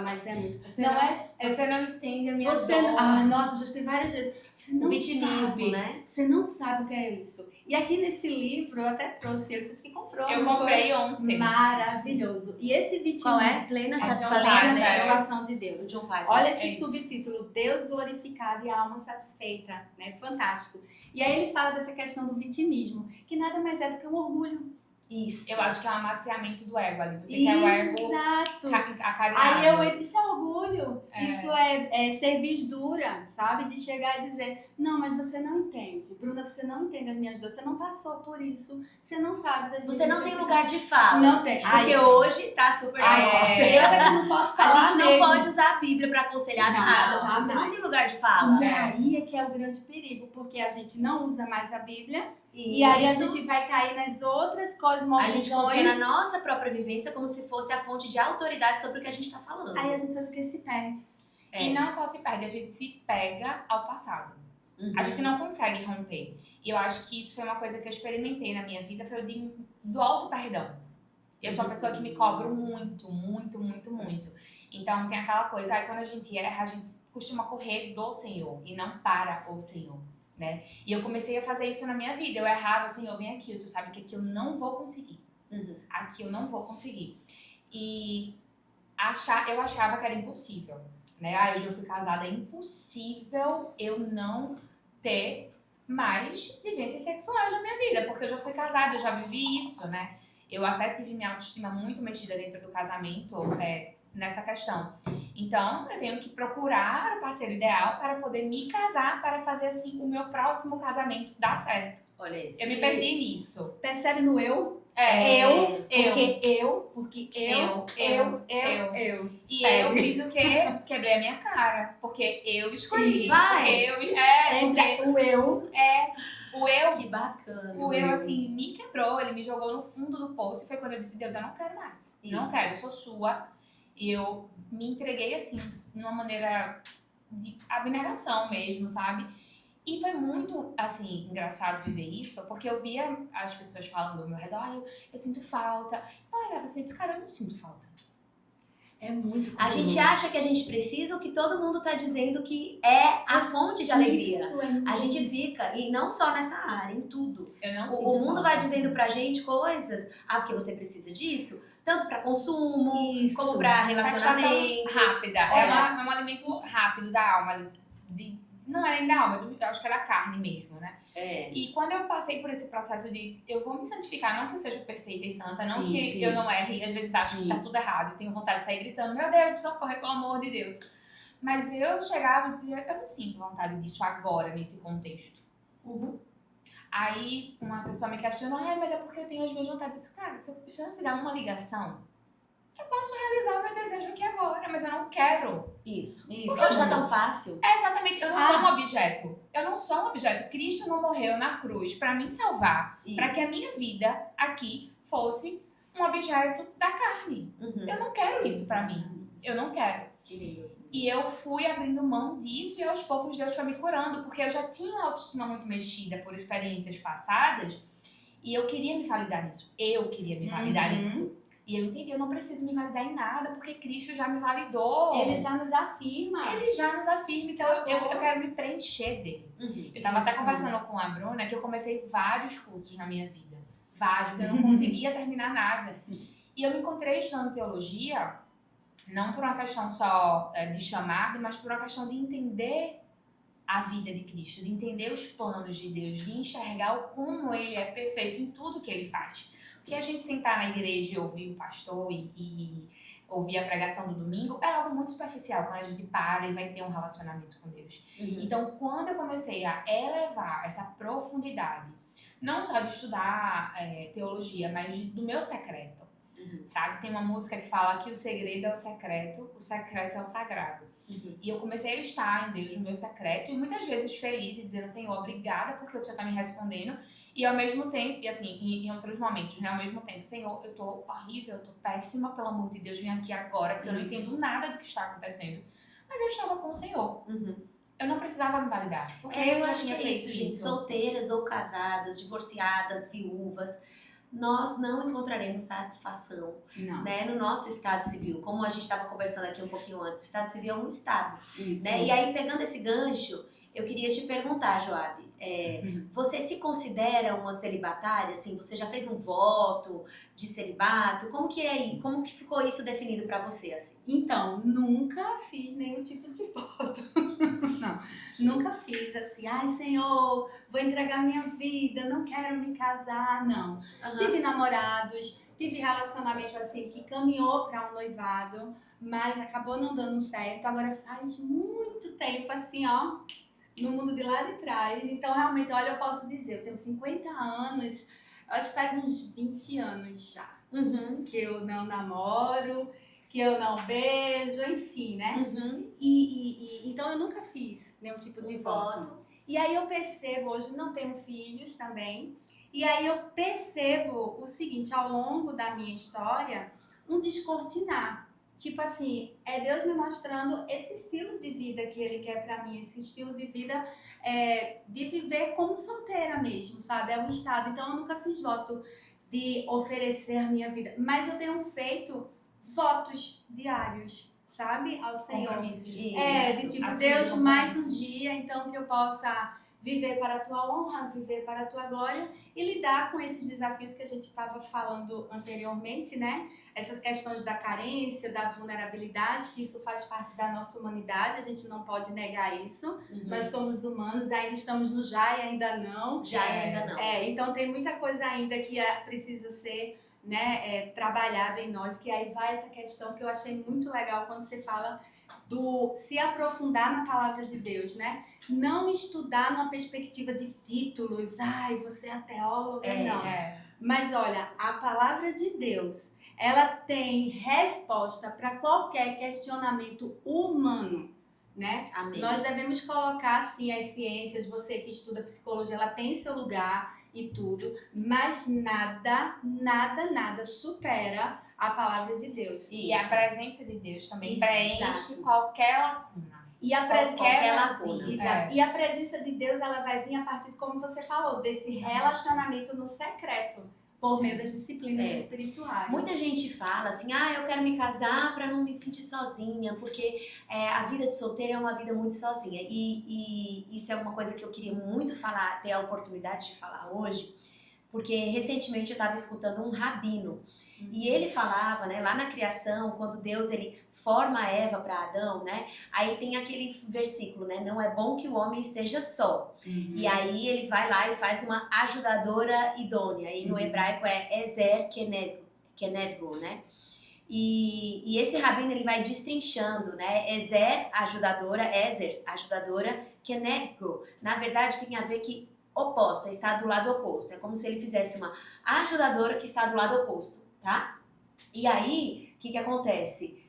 Mas é muito... Você não entende a minha dor. Nossa, já estive várias vezes. Você não vitimismo, sabe, né? Você não sabe o que é isso. E aqui nesse livro, eu até trouxe, ele disse que comprou. Eu não comprei foi? ontem. Maravilhoso. E esse vitimismo... Qual é? Plena John satisfação Piper. de Plena Deus. satisfação de Deus. O John Piper. Olha esse isso. subtítulo, Deus glorificado e a alma satisfeita, né? Fantástico. E aí ele fala dessa questão do vitimismo, que nada mais é do que um orgulho. Isso. Eu acho que é um amaciamento do ego ali. Você quer o ego Exato. acarinhado. Aí eu entro, isso é orgulho, É. isso é serviço dura, sabe? De chegar e dizer, não, mas você não entende. Bruna, você não entende as minhas dores, você não passou por isso, você não sabe das minhas Você não tem necessidades. lugar de fala. Não tem. Porque hoje tá super na moda. Eu é que não posso A falar gente não mesmo. pode usar a Bíblia pra aconselhar Não, nada. jamais. Você não tem lugar de fala. E aí é que é o grande perigo, porque a gente não usa mais a Bíblia, e Isso. aí a gente vai cair nas outras A cosmovisões. gente confia na nossa própria vivência como se fosse a fonte de autoridade sobre o que a gente tá falando. Aí a gente faz o que? Se perde. É. E não só se perde, a gente se pega ao passado. Uhum. A gente não consegue romper. E eu acho que isso foi uma coisa que eu experimentei na minha vida, foi o do auto-perdão. Eu sou uma pessoa que me cobro muito, muito, muito, muito. Então tem aquela coisa, aí quando a gente erra, a gente costuma correr do Senhor e não para o Senhor, né? E eu comecei a fazer isso na minha vida. Eu errava, Senhor, vem aqui, o Senhor sabe que aqui eu não vou conseguir. Uhum. Aqui eu não vou conseguir. E eu achava que era impossível, né? Hoje eu fui casada, é impossível eu não ter mais vivências sexuais na minha vida, porque eu já fui casada, eu já vivi isso, né? Eu até tive minha autoestima muito mexida dentro do casamento, nessa questão. Então, eu tenho que procurar o parceiro ideal para poder me casar, para fazer, assim, o meu próximo casamento dar certo. Olha isso. Eu me perdi nisso. Percebe no eu? Eu. Porque eu. E Sério. eu fiz o quê? Quebrei a minha cara. Porque eu escolhi. Vai. Entre o eu. O eu, Que bacana. o eu, assim, me quebrou. Ele me jogou no fundo do poço. E foi quando eu disse, Deus, eu não quero mais. Não Isso. quero, eu sou sua. E eu me entreguei, assim, de uma maneira de abnegação mesmo, sabe? E foi muito, assim, engraçado viver isso, porque eu via as pessoas falando ao meu redor, eu sinto falta. Eu olhava assim, cara, eu não sinto falta. É muito A gente acha que a gente precisa o que todo mundo tá dizendo que é a fonte de alegria. Isso é A gente fica, e não só nessa área, em tudo. Eu não sinto O mundo falta. vai dizendo pra gente coisas, porque você precisa disso, tanto pra consumo, Isso. como pra relacionamentos. Rápida. É um alimento rápido da alma. Não é nem da alma, eu acho que é da carne mesmo, né? É. E quando eu passei por esse processo de eu vou me santificar, não que eu seja perfeita e santa, não Sim, que sim. eu não erre, às vezes acho Sim. que tá tudo errado, eu tenho vontade de sair gritando, meu Deus, preciso correr, pelo amor de Deus. Mas eu chegava e dizia, eu não sinto vontade disso agora, nesse contexto. Uhum. Aí uma pessoa me questionou, mas é porque eu tenho as minhas vontades. Eu disse, cara, se eu fizer uma ligação, eu posso realizar o meu desejo aqui agora, mas eu não quero. Isso. Isso. Hoje tá tão fácil. É exatamente, eu não sou um objeto. Eu não sou um objeto. Cristo não morreu na cruz pra me salvar, pra Isso. que a minha vida aqui fosse um objeto da carne. Uhum. Eu não quero isso pra mim. Eu não quero. Que lindo. E eu fui abrindo mão disso e aos poucos Deus foi me curando, porque eu já tinha uma autoestima muito mexida por experiências passadas e eu queria me validar nisso. Eu queria me validar nisso. E eu entendi, eu não preciso me validar em nada, porque Cristo já me validou. Ele já nos afirma. Ele já nos afirma, então eu quero me preencher dele. Uhum. Eu tava até Isso. conversando com a Bruna que eu comecei vários cursos na minha vida. Vários, eu não conseguia terminar nada. E eu me encontrei estudando teologia, não por uma questão só de chamado, mas por uma questão de entender a vida de Cristo, de entender os planos de Deus, de enxergar o como Ele é perfeito em tudo que Ele faz. Porque a gente sentar na igreja e ouvir o pastor e ouvir a pregação do domingo é algo muito superficial, quando a gente para e vai ter um relacionamento com Deus. Uhum. Então, quando eu comecei a elevar essa profundidade, não só de estudar teologia, mas do meu secreto, sabe? Tem uma música que fala que o segredo é o secreto é o sagrado. Uhum. E eu comecei a estar em Deus no meu secreto e muitas vezes feliz e dizendo, Senhor, obrigada porque o Senhor está me respondendo. E ao mesmo tempo, e assim, em outros momentos, né? Ao mesmo tempo, Senhor, eu tô horrível, eu tô péssima, pelo amor de Deus, vem aqui agora, porque eu não entendo nada do que está acontecendo. Mas eu estava com o Senhor. Uhum. Eu não precisava me validar, porque Eu eu já acho que tinha é feito isso, gente. Solteiras ou casadas, divorciadas, viúvas. nós não encontraremos satisfação, Não. né, no nosso estado civil. Como a gente estava conversando aqui um pouquinho antes, o estado civil é um estado. Isso. Né? E aí, pegando esse gancho, eu queria te perguntar, Joab, você se considera uma celibatária? Assim, você já fez um voto de celibato? Como que ficou isso definido para você? Assim? Então, nunca fiz nenhum tipo de voto. Não, nunca fiz assim, ai Senhor, vou entregar minha vida, não quero me casar, não. Tive namorados, tive relacionamento assim que caminhou para um noivado, mas acabou não dando certo. Agora faz muito tempo assim, ó, no mundo de lá de trás. Então, realmente, olha, eu posso dizer, eu tenho 50 anos, acho que faz uns 20 anos já, que eu não namoro, que eu não beijo, enfim, né? Então, eu nunca fiz nenhum tipo de voto. E aí eu percebo, hoje não tenho filhos também, e aí eu percebo o seguinte, ao longo da minha história, um descortinar. Tipo assim, é Deus me mostrando esse estilo de vida que Ele quer pra mim, esse estilo de vida de viver como solteira mesmo, sabe? É um estado. Então, eu nunca fiz voto de oferecer a minha vida, mas eu tenho feito votos diários, sabe? Ao Senhor. Compromisso de De tipo, assumir Deus, mais um compromissos. dia, então que eu possa viver para a tua honra, viver para a tua glória e lidar com esses desafios que a gente estava falando anteriormente, né? Essas questões da carência, da vulnerabilidade, que isso faz parte da nossa humanidade, a gente não pode negar isso. Nós somos humanos, ainda estamos no já e ainda não. Ainda não. Então tem muita coisa ainda que precisa ser, né, trabalhado em nós, que aí vai essa questão que eu achei muito legal quando você fala do se aprofundar na palavra de Deus, né? Não estudar numa perspectiva de títulos, ai, você é teóloga, não. Mas olha, a palavra de Deus, ela tem resposta para qualquer questionamento humano, né? Amém. Nós devemos colocar, assim, as ciências, você que estuda psicologia, ela tem seu lugar e tudo, mas nada supera a palavra de Deus. E a presença de Deus também Exato. preenche qualquer lacuna. E a Qualquer presença, lacuna. exato. E a presença de Deus, ela vai vir a partir de, como você falou, desse relacionamento no secreto, por meio das disciplinas espirituais. Muita gente fala assim, eu quero me casar para não me sentir sozinha, porque a vida de solteira é uma vida muito sozinha. E isso é uma coisa que eu queria muito falar, ter a oportunidade de falar hoje, porque recentemente eu estava escutando um rabino, e ele falava, né, lá na criação, quando Deus ele forma a Eva para Adão, né, aí tem aquele versículo, né, não é bom que o homem esteja só. E aí ele vai lá e faz uma ajudadora idônea, e no hebraico é Ezer Kenegdo, né. E esse rabino ele vai destrinchando, né, Ezer, ajudadora, Kenegdo, na verdade tem a ver que oposta, está do lado oposto, é como se ele fizesse uma ajudadora que está do lado oposto, tá? E aí, o que acontece?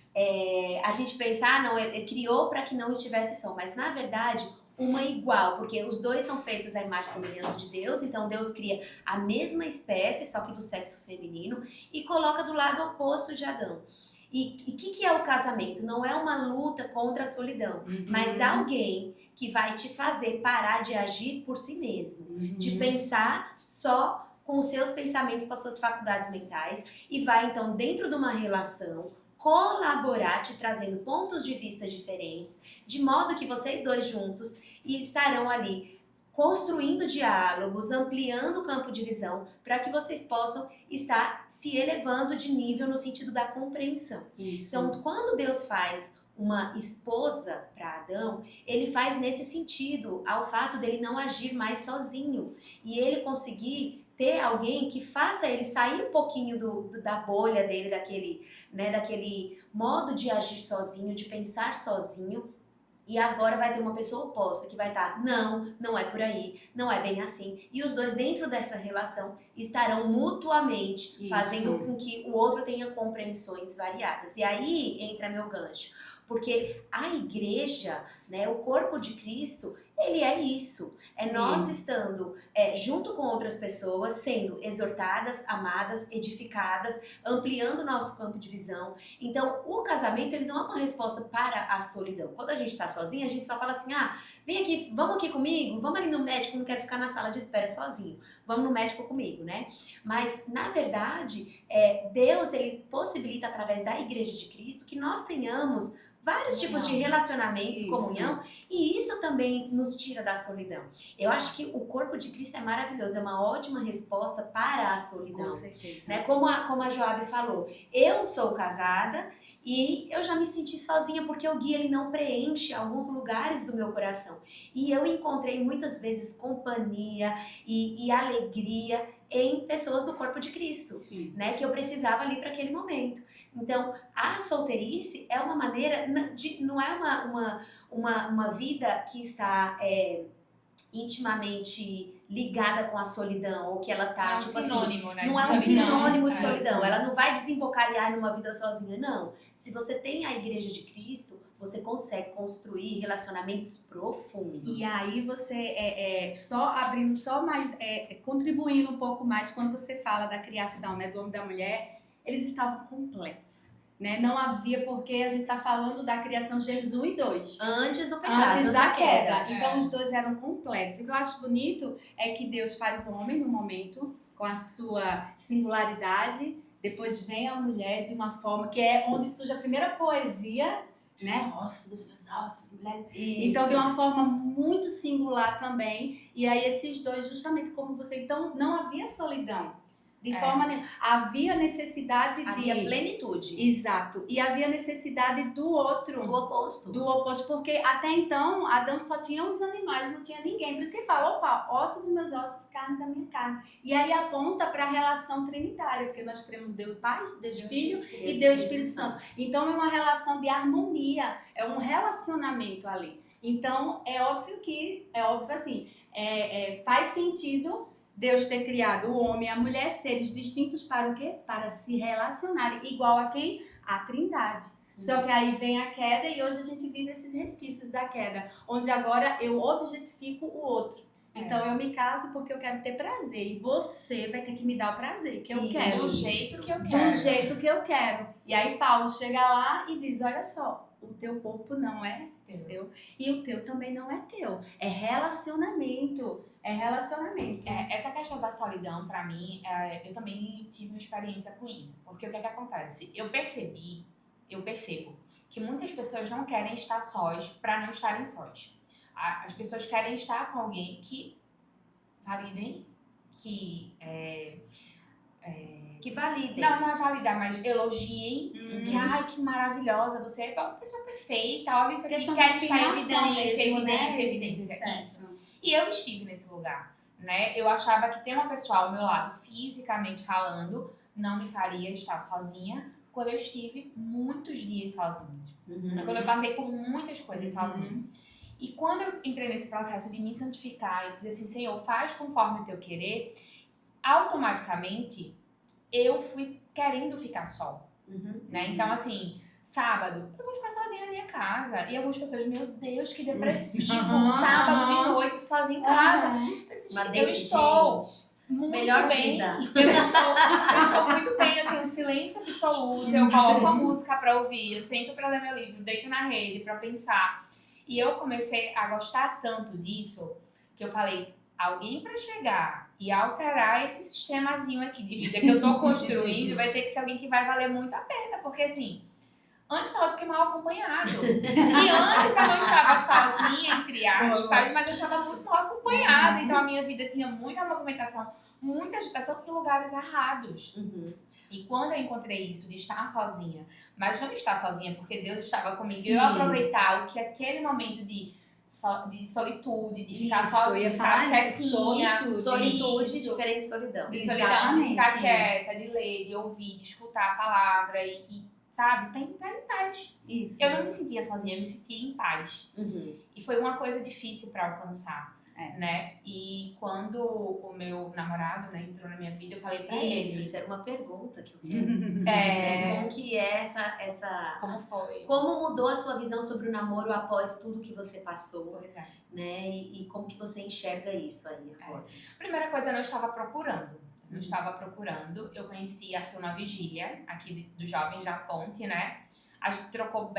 A gente pensa, não, ele criou para que não estivesse só, mas na verdade, uma igual, porque os dois são feitos à imagem e semelhança de Deus, então Deus cria a mesma espécie, só que do sexo feminino, e coloca do lado oposto de Adão. E o que é o casamento? Não é uma luta contra a solidão, mas alguém que vai te fazer parar de agir por si mesmo, de pensar só com os seus pensamentos, com as suas faculdades mentais, e vai então dentro de uma relação colaborar, te trazendo pontos de vista diferentes, de modo que vocês dois juntos estarão ali construindo diálogos, ampliando o campo de visão, para que vocês possam estar se elevando de nível no sentido da compreensão. Isso. Então, quando Deus faz uma esposa para Adão, ele faz nesse sentido, ao fato dele não agir mais sozinho, e ele conseguir ter alguém que faça ele sair um pouquinho da bolha dele, daquele modo de agir sozinho, de pensar sozinho. E agora vai ter uma pessoa oposta que vai estar, não é por aí, não é bem assim. E os dois dentro dessa relação estarão mutuamente fazendo com que o outro tenha compreensões variadas. E aí entra meu gancho. Porque a igreja, né, o corpo de Cristo, ele é isso. É Sim. nós estando junto com outras pessoas, sendo exortadas, amadas, edificadas, ampliando o nosso campo de visão. Então, o casamento, ele não é uma resposta para a solidão. Quando a gente está sozinha, a gente só fala assim, vem aqui, vamos aqui comigo, vamos ali no médico, não quero ficar na sala de espera sozinho. Vamos no médico comigo, né? Mas, na verdade, Deus, ele possibilita através da Igreja de Cristo que nós tenhamos vários tipos de relacionamentos, Isso. comunhão, e isso também nos tira da solidão. Eu acho que o corpo de Cristo é maravilhoso, é uma ótima resposta para a solidão. Com certeza. Né? Como a Joabe falou, eu sou casada e eu já me senti sozinha porque o Gui ele não preenche alguns lugares do meu coração. E eu encontrei muitas vezes companhia e alegria em pessoas do corpo de Cristo, Sim. né? Que eu precisava ali para aquele momento. Então, a solteirice é uma maneira, não é uma vida que está intimamente ligada com a solidão, ou que ela tá, Não é um sinônimo, né? Não de é um solidão. sinônimo de É solidão. isso. Ela não vai desembocar numa vida sozinha, não. Se você tem a Igreja de Cristo, você consegue construir relacionamentos profundos. E aí você só abrindo, só mais, contribuindo um pouco mais quando você fala da criação, né, do homem e da mulher, eles estavam completos, né? Não havia, porque a gente está falando da criação Gênesis 1 e 2. Antes do pecado, Antes da queda. É. Então os dois eram completos. O que eu acho bonito é que Deus faz o homem no momento, com a sua singularidade, depois vem a mulher de uma forma que é onde surge a primeira poesia, né? Osso dos meus ossos, mulher. Isso. Então, de uma forma muito singular também. E aí, esses dois, justamente como você. Então, não havia solidão. De forma nenhuma. Havia necessidade Havia de. plenitude. Exato. E havia necessidade do outro. Do oposto. Do oposto, porque até então Adão só tinha os animais, não tinha ninguém. Por isso que ele fala, opa, osso dos meus ossos, carne da minha carne. E aí aponta para a relação trinitária, porque nós cremos Deus Pai, Deus Filho e Deus Espírito Santo. Então é uma relação de harmonia, é um relacionamento ali. Então é óbvio assim, faz sentido Deus ter criado o homem e a mulher, seres distintos para o quê? Para se relacionarem. Igual a quem? A Trindade. Só que aí vem a queda e hoje a gente vive esses resquícios da queda, onde agora eu objetifico o outro. Então eu me caso porque eu quero ter prazer e você vai ter que me dar o prazer que eu quero. Do jeito que eu Do quero. jeito que eu quero. E aí Paulo chega lá e diz, olha só, o teu corpo não é teu e o teu também não é teu. É relacionamento. É relacionamento. Essa questão da solidão, pra mim, eu também tive uma experiência com isso. Porque o que é que acontece? Eu percebo que muitas pessoas não querem estar sós pra não estarem sós. As pessoas querem estar com alguém que validem, que validem. não é validar, mas elogiem. Que, ai, que maravilhosa, você é uma pessoa perfeita, olha isso aqui, quero estar em evidência, isso. E eu estive nesse lugar, né? Eu achava que ter uma pessoa ao meu lado, fisicamente falando, não me faria estar sozinha, quando eu estive muitos dias sozinha. Quando eu passei por muitas coisas sozinha. E quando eu entrei nesse processo de me santificar e dizer assim, Senhor, faz conforme o teu querer, automaticamente eu fui querendo ficar só. Né? Então, assim, sábado, eu vou ficar sozinha na minha casa. E algumas pessoas, meu Deus, que depressivo, sábado de noite, sozinha em casa. Eu disse, eu estou muito melhor bem. Vida. Eu estou muito bem, eu tenho um silêncio absoluto, eu coloco a música pra ouvir, eu sento pra ler meu livro, deito na rede pra pensar. E eu comecei a gostar tanto disso, que eu falei, alguém pra chegar e alterar esse sistemazinho aqui de vida que eu tô construindo, vai ter que ser alguém que vai valer muito a pena, porque assim, antes eu fiquei mal acompanhado. E antes eu não estava sozinha, entre aspas, mas eu estava muito mal acompanhada. Então a minha vida tinha muita movimentação, muita agitação em lugares errados. E quando eu encontrei isso de estar sozinha, mas não estar sozinha porque Deus estava comigo, Sim. eu aproveitar o que aquele momento de solitude, de ficar Isso, sozinha, eu ia de falar ficar isso, quietinha. Solitude, Isso. diferente de solidão. De solidão, de ficar Exatamente. quieta, de ler, de ouvir, de escutar a palavra e sabe, tá em paz. Isso. Eu não me sentia sozinha, eu me sentia em paz. E foi uma coisa difícil pra alcançar. né? E quando o meu namorado, né, entrou na minha vida, eu falei pra Isso era uma pergunta que eu queria. Como que é Como foi? Como mudou a sua visão sobre o namoro após tudo que você passou, Pois é. né? E como que você enxerga isso aí agora? Primeira coisa, eu não estava procurando. Eu conheci Arthur na vigília, aqui dos Jovens da Ponte, né? A gente trocou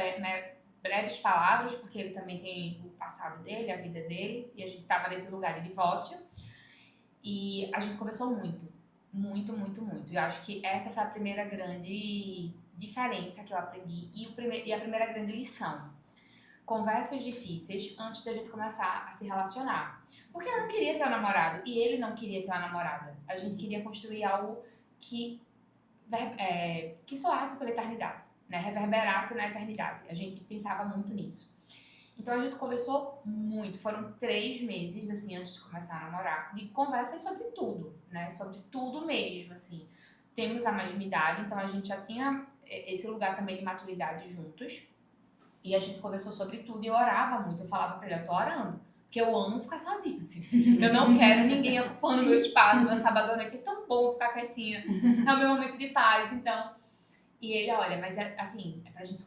breves palavras, porque ele também tem o passado dele, a vida dele, e a gente estava nesse lugar de divórcio. E a gente conversou muito, muito, muito, muito. E eu acho que essa foi a primeira grande diferença que eu aprendi e a primeira grande lição. Conversas difíceis antes da gente começar a se relacionar. Porque eu não queria ter um namorado e ele não queria ter uma namorada. A gente queria construir algo que soasse pela eternidade, né? Reverberasse na eternidade. A gente pensava muito nisso. Então a gente conversou muito. Foram 3 meses, assim, antes de começar a namorar, de conversas sobre tudo, né? Sobre tudo mesmo, assim. Temos a mesma idade, então a gente já tinha esse lugar também de maturidade juntos. E a gente conversou sobre tudo e eu orava muito. Eu falava pra ele, eu tô orando. Porque eu amo ficar sozinha, assim. Eu não quero ninguém ocupando meu espaço. Meu sábado à noite é tão bom ficar quietinha. É o meu momento de paz, então... E ele, olha, mas assim, é pra gente se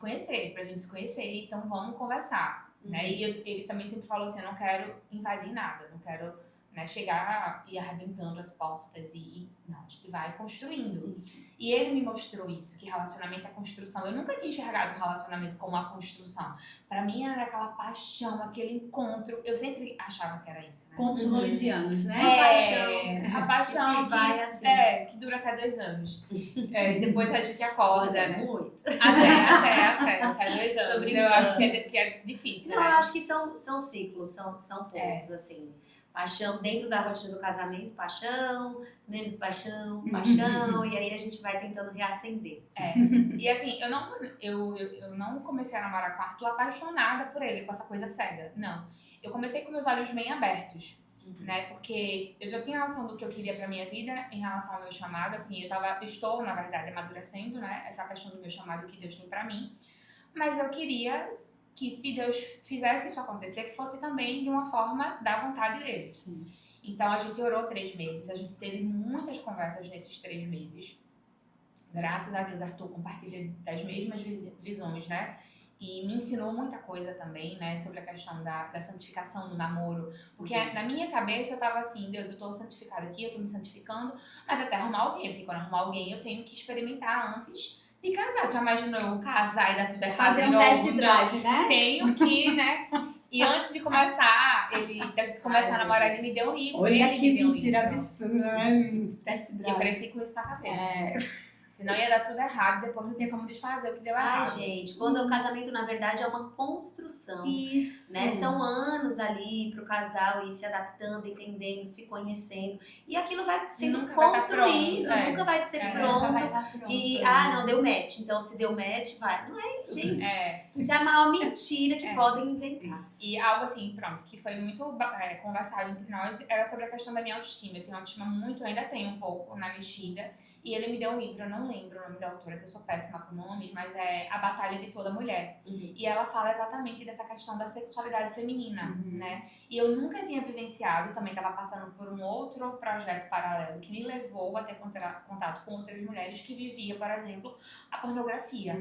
conhecer, então vamos conversar. Né? E ele também sempre falou assim, eu não quero invadir nada, não quero, né, chegar e arrebentando as portas não, a gente vai construindo. E ele me mostrou isso, que relacionamento é construção. Eu nunca tinha enxergado o relacionamento como uma construção. Pra mim era aquela paixão, aquele encontro. Eu sempre achava que era isso, né? Contos hollywoodianos, né? A paixão vai assim. que dura até 2 anos. E depois a gente acorda, né? Muito. Até 2 anos. Eu acho que é difícil, Não, né? eu acho que são ciclos, são pontos, assim. Paixão dentro da rotina do casamento, paixão, menos paixão, e aí a gente vai tentando reacender. E assim, eu não comecei a namorar com o Arthur apaixonada por ele, com essa coisa cega. Não. Eu comecei com meus olhos bem abertos, né? Porque eu já tinha noção do que eu queria pra minha vida em relação ao meu chamado, assim, estou, na verdade, amadurecendo, né? Essa questão do meu chamado que Deus tem pra mim. Mas eu queria que se Deus fizesse isso acontecer, que fosse também de uma forma da vontade dele. Sim. Então a gente orou 3 meses, a gente teve muitas conversas nesses 3 meses. Graças a Deus, Arthur compartilha das mesmas visões, né? E me ensinou muita coisa também, né? Sobre a questão da santificação no namoro. Porque na minha cabeça eu tava assim, Deus, eu tô santificada aqui, eu tô me santificando, mas até arrumar alguém. Porque quando arrumar alguém, eu tenho que experimentar antes de casar. Já imaginou eu casar e dar tudo errado Fazer de um novo? test drive, né? Tenho que, né? E antes de começar, da gente começar a namorar, ele me deu um livro. Olha ele que me deu um mentira livro. absurda. Test E eu drive. cresci com isso na cabeça. Senão ia dar tudo errado, depois não tinha como desfazer o que deu errado. Ai, gente, quando o casamento, na verdade, é uma construção. Isso. Né? São anos ali pro casal ir se adaptando, entendendo, se conhecendo. E aquilo vai sendo Nunca vai tá construído, pronto, nunca vai ser Nunca pronto. vai estar pronto. E, não, deu match. Então, se deu match, vai. Não é, gente. Isso é a maior mentira que podem inventar. E algo assim, pronto, que foi muito conversado entre nós, era sobre a questão da minha autoestima. Eu tenho autoestima muito, ainda tenho um pouco na mexida. E ele me deu um livro, eu não lembro o nome da autora, que eu sou péssima com nomes, mas é A Batalha de Toda Mulher. E ela fala exatamente dessa questão da sexualidade feminina, né? E eu nunca tinha vivenciado, também estava passando por um outro projeto paralelo que me levou a ter contato com outras mulheres que viviam, por exemplo, a pornografia.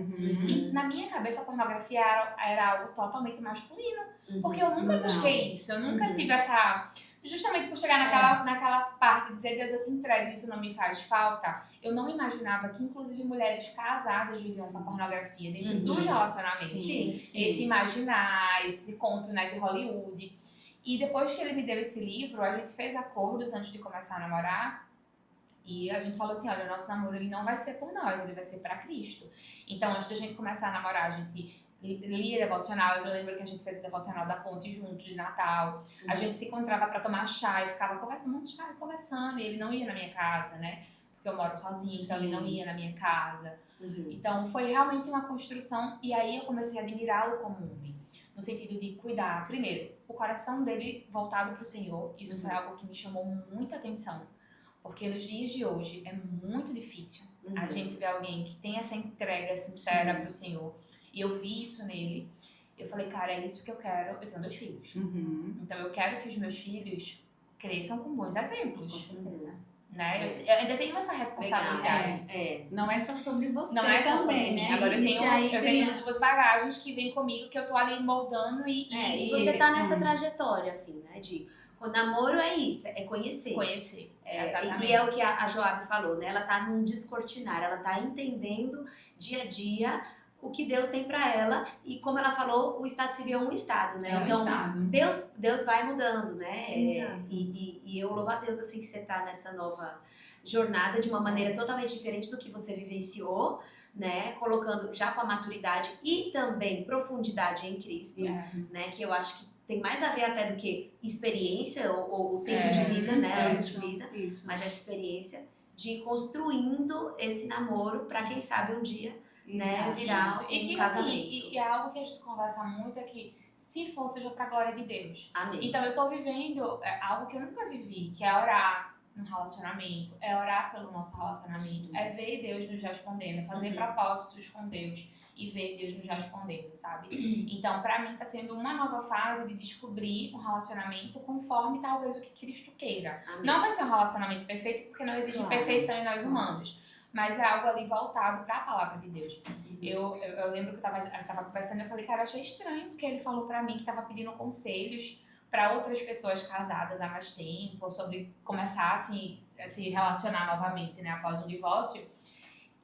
E na minha cabeça a pornografia era algo totalmente masculino, porque eu nunca busquei isso, eu nunca tive essa... Justamente por chegar naquela parte de dizer, Deus, eu te entrego, isso não me faz falta. Eu não imaginava que, inclusive, mulheres casadas viviam essa pornografia dentro dos relacionamentos. Sim. Esse imaginar, esse conto, né, de Hollywood. E depois que ele me deu esse livro, a gente fez acordos antes de começar a namorar. E a gente falou assim, olha, o nosso namoro ele não vai ser por nós, ele vai ser para Cristo. Então, antes da gente começar a namorar, a gente lia devocional. Eu lembro que a gente fez o devocional da Ponte juntos, de Natal. A gente se encontrava para tomar chá e ficava conversando, conversando. E ele não ia na minha casa, né? Porque eu moro sozinha, então ele não ia na minha casa. Então, foi realmente uma construção. E aí eu comecei a admirá-lo como homem. No sentido de cuidar, primeiro, o coração dele voltado para o Senhor. Isso foi algo que me chamou muita atenção. Porque nos dias de hoje é muito difícil a gente ver alguém que tem essa entrega sincera para o Senhor. E eu vi isso nele. Eu falei, cara, é isso que eu quero. Eu tenho 2 filhos. Então eu quero que os meus filhos cresçam com bons exemplos. Com certeza. Né? Eu ainda tenho essa responsabilidade. Não é só sobre você Não é só sobre também, mim. né? Agora eu Existe tenho 2 bagagens que vêm comigo, que eu tô ali moldando E você tá nessa trajetória, assim, né? O namoro é isso, é conhecer. Exatamente. E é o que a Joab falou, né? Ela tá num descortinar, ela tá entendendo dia a dia o que Deus tem pra ela. E como ela falou, o estado civil é um estado, né? É um então, estado. Deus vai mudando, né? Exato. E eu louvo a Deus, assim, que você tá nessa nova jornada de uma maneira totalmente diferente do que você vivenciou, né? Colocando já com a maturidade e também profundidade em Cristo, né? Que eu acho que tem mais a ver até do que experiência ou tempo de vida, né? Anos de vida. Mas essa experiência de ir construindo esse namoro para quem sabe um dia, né, virar um casamento. E é algo que a gente conversa muito, é que se for, seja pra glória de Deus. Amém. Então eu tô vivendo algo que eu nunca vivi, que é orar no relacionamento, é orar pelo nosso relacionamento, é ver Deus nos respondendo, é fazer propósitos com Deus e ver Deus nos respondendo, sabe? Então, pra mim, tá sendo uma nova fase de descobrir um relacionamento conforme talvez o que Cristo queira. Amém. Não vai ser um relacionamento perfeito, porque não existe perfeição em nós humanos. Mas é algo ali voltado para a palavra de Deus. Eu lembro que a gente estava conversando, eu falei, cara, eu achei estranho, porque ele falou para mim que estava pedindo conselhos para outras pessoas casadas há mais tempo, sobre começar a se relacionar novamente, né, após um divórcio.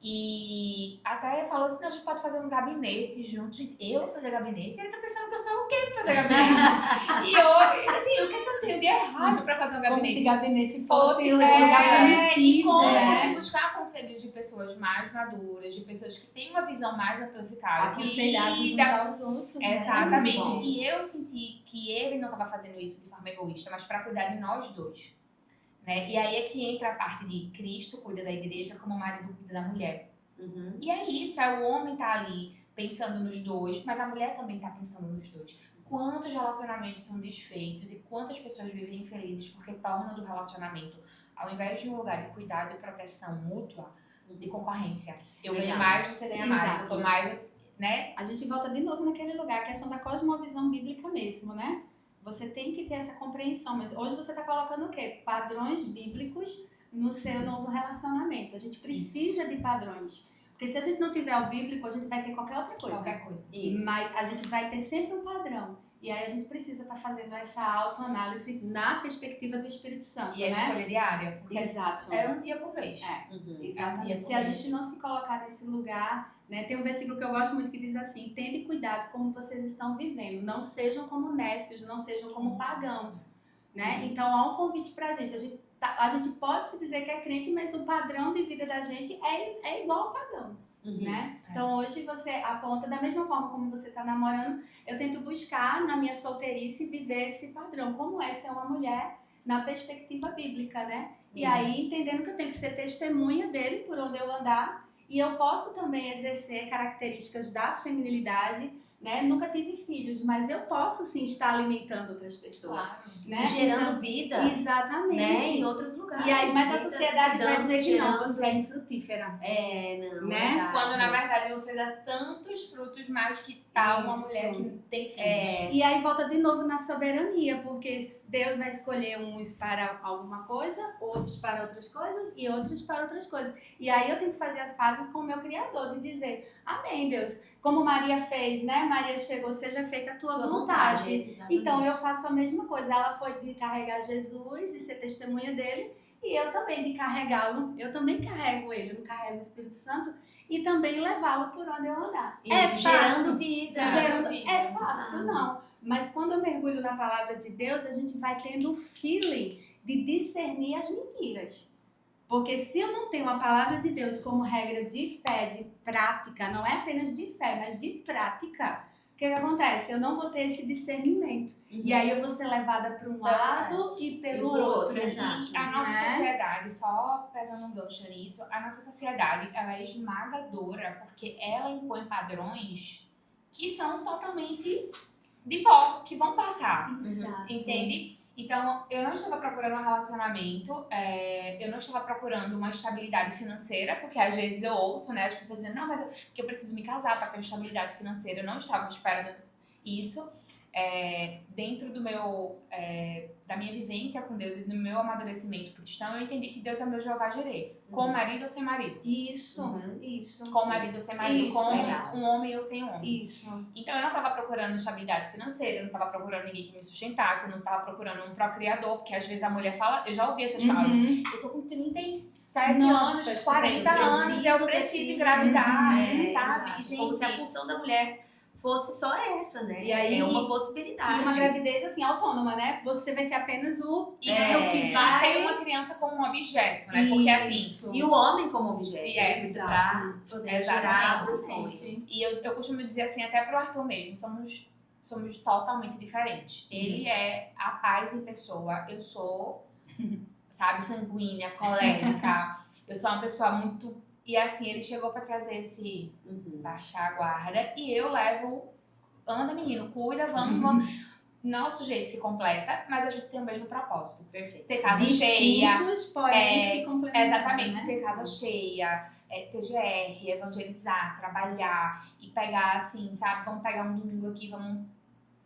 E até falou assim, a gente pode fazer uns gabinetes juntos. Eu vou fazer gabinete? Ele tá pensando que eu sou o quê pra fazer gabinete? E eu, assim, o que é que eu tenho de errado pra fazer um gabinete? Como se gabinete fosse um lugar primitivo. E como se buscar conselhos de pessoas mais maduras, de pessoas que têm uma visão mais amplificada. Aconselhados uns aos outros. Exatamente. Né? E eu senti que ele não estava fazendo isso de forma egoísta, mas para cuidar de nós dois. Né? E aí é que entra a parte de Cristo cuida da igreja como o marido cuida da mulher. E é isso, o homem tá ali pensando nos dois, mas a mulher também tá pensando nos dois. Quantos relacionamentos são desfeitos e quantas pessoas vivem infelizes porque tornam do relacionamento, ao invés de um lugar de cuidado e proteção mútua, de concorrência. Eu ganho mais, você ganha mais, eu tô mais, né? A gente volta de novo naquele lugar, a questão da cosmovisão bíblica mesmo, né? Você tem que ter essa compreensão, mas hoje você está colocando o quê? Padrões bíblicos no seu novo relacionamento. A gente precisa de padrões. Porque se a gente não tiver o bíblico, a gente vai ter qualquer outra coisa. Qualquer coisa. Mas a gente vai ter sempre um padrão. E aí a gente precisa estar fazendo essa autoanálise na perspectiva do Espírito Santo, e a escolha diária, porque é um dia por vez. Exatamente. Se a gente não se colocar nesse lugar, né, tem um versículo que eu gosto muito que diz assim, tende cuidado como vocês estão vivendo, não sejam como nécios, não sejam como pagãos, né? Então há um convite pra gente, a gente pode se dizer que é crente, mas o padrão de vida da gente é igual ao pagão. Né? Então hoje você aponta da mesma forma como você está namorando, eu tento buscar na minha solteirice viver esse padrão, como é ser uma mulher na perspectiva bíblica, né? E aí entendendo que eu tenho que ser testemunha dele por onde eu andar e eu posso também exercer características da feminilidade, né? Nunca tive filhos, mas eu posso sim estar alimentando outras pessoas, né? E gerando vida, exatamente, né? Em outros lugares. E aí, mas a sociedade vai dizer que não, você é infrutífera. Não, né? Exato. Quando na verdade você dá tantos frutos, mais que tal uma mulher que tem filhos. E aí volta de novo na soberania, porque Deus vai escolher uns para alguma coisa, outros para outras coisas e outros para outras coisas. E aí eu tenho que fazer as pazes com o meu Criador, de dizer, amém, Deus. Como Maria fez, né? Maria chegou, seja feita a tua vontade. Então eu faço a mesma coisa. Ela foi de carregar Jesus e ser testemunha dele. E eu também de carregá-lo. Eu também carrego ele, eu carrego o Espírito Santo. E também levá-lo por onde eu andar. Isso, gerando vida. É fácil, não. Mas quando eu mergulho na palavra de Deus, a gente vai tendo o feeling de discernir as mentiras. Porque se eu não tenho a palavra de Deus como regra de fé, de prática, não é apenas de fé, mas de prática, o que acontece? Eu não vou ter esse discernimento. E aí eu vou ser levada para um lado e pelo outro. Exato. E a nossa sociedade, só pegando um gancho nisso, a nossa sociedade, ela é esmagadora, porque ela impõe padrões que são totalmente de pó, que vão passar. Exato. Entende? Então, eu não estava procurando um relacionamento, eu não estava procurando uma estabilidade financeira, porque às vezes eu ouço, né, as pessoas dizendo, não, mas porque eu preciso me casar para ter uma estabilidade financeira. Eu não estava esperando isso. Dentro do da minha vivência com Deus e do meu amadurecimento cristão, eu entendi que Deus é meu Jeová Jireh, com marido ou sem marido. Isso, isso. Com marido ou sem marido, Isso, com legal. um homem ou sem homem. Isso. Então eu não estava procurando estabilidade financeira, eu não estava procurando ninguém que me sustentasse, eu não estava procurando um procriador, porque às vezes a mulher fala, eu já ouvi essas falas, eu tô com 37 Nossa, anos, 40 eu anos, eu preciso engravidar, sabe? Exato. E, gente, Como se a função da mulher fosse só essa, né? E aí- é uma possibilidade. E uma gravidez, assim, autônoma, né? Você vai ser apenas o e o que ter vai... uma criança como um objeto, né? Porque assim, Isso. E o homem como objeto, Exato. pra poder gerar o sonho. Exatamente. e eu costumo dizer assim, até pro Arthur mesmo, somos totalmente diferentes. Ele é a paz em pessoa, eu sou, sabe, sanguínea, colérica, eu sou uma pessoa muito... E assim, ele chegou pra trazer esse baixar a guarda e eu levo, anda menino, cuida, vamos. Nosso jeito se completa, mas a gente tem o mesmo propósito. Perfeito. Ter casa cheia. Distintos, porém se complementam. Exatamente, né? ter casa cheia, ter GR, evangelizar, trabalhar e pegar assim, sabe? Vamos pegar um domingo aqui, vamos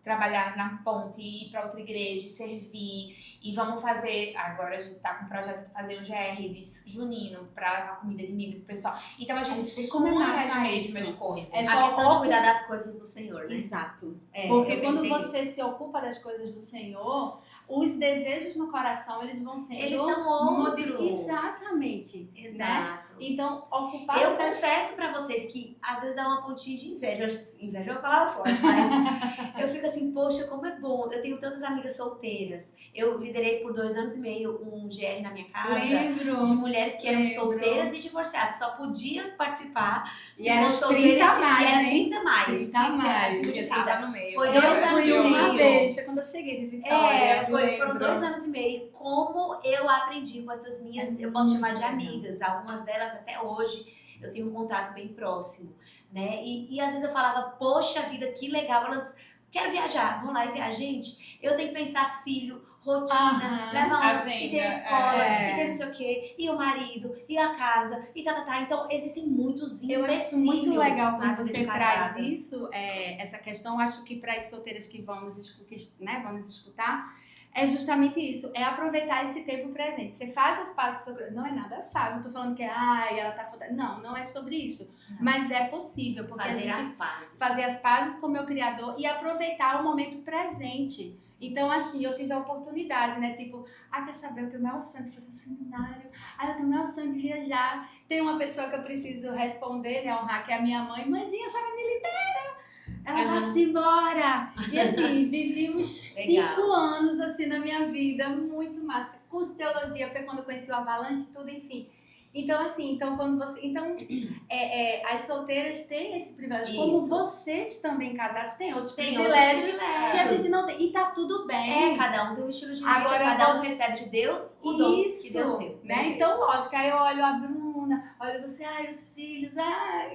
trabalhar na ponte, ir pra outra igreja, servir e vamos fazer. Agora a gente tá com o projeto de fazer um GR de junino pra levar comida de milho pro pessoal. Então a gente Sei sonha como é as massa mesmas isso. coisas. É A só questão de cuidar das coisas do Senhor, né? Exato. É, Porque eu quando pensei você nisso. se ocupa das coisas do Senhor, os desejos no coração, eles vão sendo... Eles são outros. Exatamente. Né? Exato. Então, ocupar Eu das... confesso pra vocês que às vezes dá uma pontinha de inveja. Inveja é uma palavra forte, mas eu fico assim, poxa, como é bom. Eu tenho tantas amigas solteiras. Eu liderei por 2 anos e meio um GR na minha casa. Lembro. De mulheres que eram Lembro. solteiras e divorciadas. Só podia participar se E era fosse os solteira 30 mais, e era hein? 30 mais. 30 Tinha que ter mais. acima de Porque 30. tava no meio. Foi Eu 2 anos fui e uma meio. vez, foi quando eu cheguei de Vitória. Foram lembro. 2 anos e meio. Como eu aprendi com essas minhas, eu posso chamar de amigas, algumas delas até hoje eu tenho um contato bem próximo, né? E às vezes eu falava, poxa vida, que legal, elas quero viajar, vamos lá e viajar. Gente, eu tenho que pensar filho, rotina, levar um, agenda, e ter a escola, é. e ter não sei o quê, e o marido, e a casa, e tá. Então, existem muitos Eu acho empecilhos muito legal na quando vida você de traz casada. isso, essa questão. Acho que para as solteiras que vamos escutar, é justamente isso, é aproveitar esse tempo presente. Você faz as pazes sobre... Não é nada fácil, não tô falando que ela tá foda. Não é sobre isso. Não. Mas é possível, porque Fazer a gente as pazes. fazer as pazes com o meu Criador e aproveitar o momento presente. Então, assim, eu tive a oportunidade, né? Tipo, quer saber? Eu tenho o maior sonho de fazer seminário. Eu tenho o maior sonho de viajar. Tem uma pessoa que eu preciso responder, né? Honrar, que é a minha mãe. Mãezinha, a senhora me libera! Ela vai-se embora! E assim, vivi uns Legal. 5 anos, assim, na minha vida. Muito massa. Curso de teologia, foi quando eu conheci o Avalanche e tudo, enfim. Então, assim, quando você... Então, as solteiras têm esse privilégio. Como Isso. vocês também casados têm outros Tem privilégios outros que a gente não tem. E tá tudo bem. cada um tem um estilo de vida, Agora cada um você- recebe de Deus o dom que Deus Isso, deu. né? Perfeito. Então, lógico, aí eu olho a Bruna, olho você, os filhos,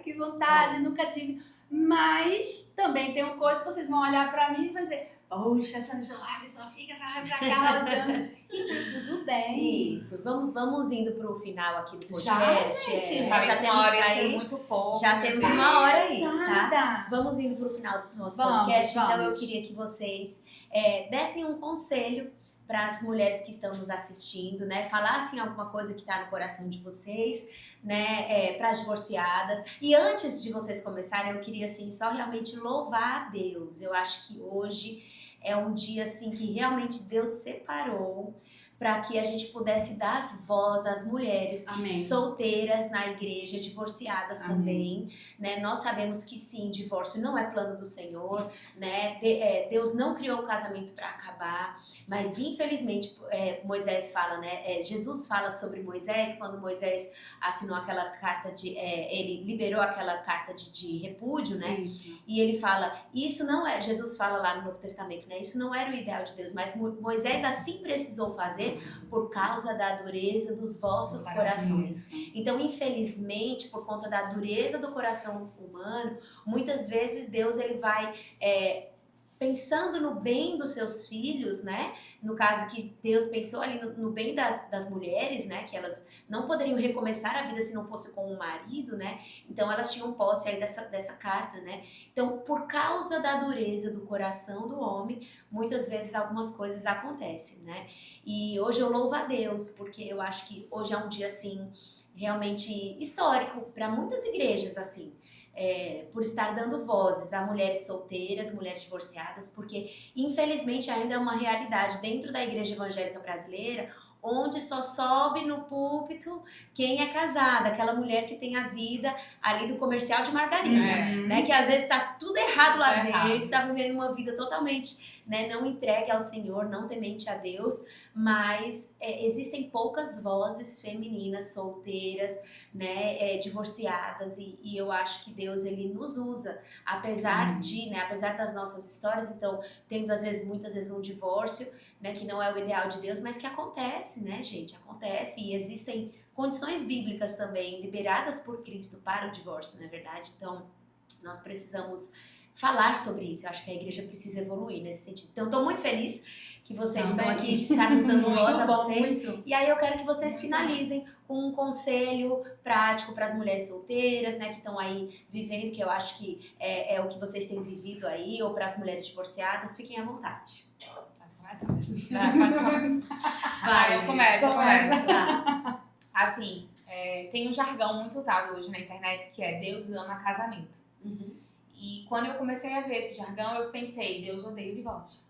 que vontade, nunca tive. Mas também tem uma coisa que vocês vão olhar pra mim e vão dizer, poxa, essa jovem só fica pra lá e pra cá, rodando. E tá tudo bem. Isso, vamos indo pro final aqui do Já, podcast. gente? Nós já temos uma hora ia ser aí, muito pouco. já temos uma hora aí, tá? Nada. Vamos indo pro final do nosso Vamos, podcast, então eu vamos. queria que vocês dessem um conselho para as mulheres que estão nos assistindo, né? Falassem alguma coisa que está no coração de vocês, né? Para as divorciadas. E antes de vocês começarem, eu queria assim só realmente louvar a Deus. Eu acho que hoje é um dia assim que realmente Deus separou para que a gente pudesse dar voz às mulheres Amém. solteiras na igreja, divorciadas Amém. também, né? Nós sabemos que sim, divórcio não é plano do Senhor, né? Deus não criou o casamento para acabar, mas infelizmente Moisés fala, né? Jesus fala sobre Moisés, quando Moisés assinou aquela carta ele liberou aquela carta de repúdio, né? Isso. E ele fala, isso não é, Jesus fala lá no Novo Testamento, né? Isso não era o ideal de Deus, mas Moisés assim precisou fazer por causa da dureza dos vossos corações. Então, infelizmente, por conta da dureza do coração humano, muitas vezes Deus ele vai pensando no bem dos seus filhos, né? No caso que Deus pensou ali no bem das mulheres, né? Que elas não poderiam recomeçar a vida se não fosse com o marido, né? Então elas tinham posse aí dessa carta, né? Então, por causa da dureza do coração do homem, muitas vezes algumas coisas acontecem, né? E hoje eu louvo a Deus, porque eu acho que hoje é um dia, assim, realmente histórico para muitas igrejas, assim. Por estar dando vozes a mulheres solteiras, mulheres divorciadas, porque infelizmente ainda é uma realidade dentro da igreja evangélica brasileira, onde só sobe no púlpito quem é casada, aquela mulher que tem a vida ali do comercial de margarina, né? Que às vezes tá tudo errado lá dentro, tá vivendo uma vida totalmente, né, não entregue ao Senhor, não temente a Deus, mas existem poucas vozes femininas solteiras, né, divorciadas, e eu acho que Deus, ele nos usa, apesar apesar das nossas histórias, então, tendo às vezes, muitas vezes um divórcio, né, que não é o ideal de Deus, mas que acontece, né, gente, acontece, e existem condições bíblicas também, liberadas por Cristo para o divórcio, não é verdade? Então, nós precisamos falar sobre isso, eu acho que a igreja precisa evoluir nesse sentido. Então, estou muito feliz que vocês estão aqui, de estarmos dando voz a vocês. Muito. E aí eu quero que vocês finalizem com um conselho prático para as mulheres solteiras, né, que estão aí vivendo, que eu acho que é o que vocês têm vivido aí, ou para as mulheres divorciadas. Fiquem à vontade. Vai, eu começo. Assim, tem um jargão muito usado hoje na internet que é Deus ama casamento. E quando eu comecei a ver esse jargão, eu pensei, Deus odeia o divórcio.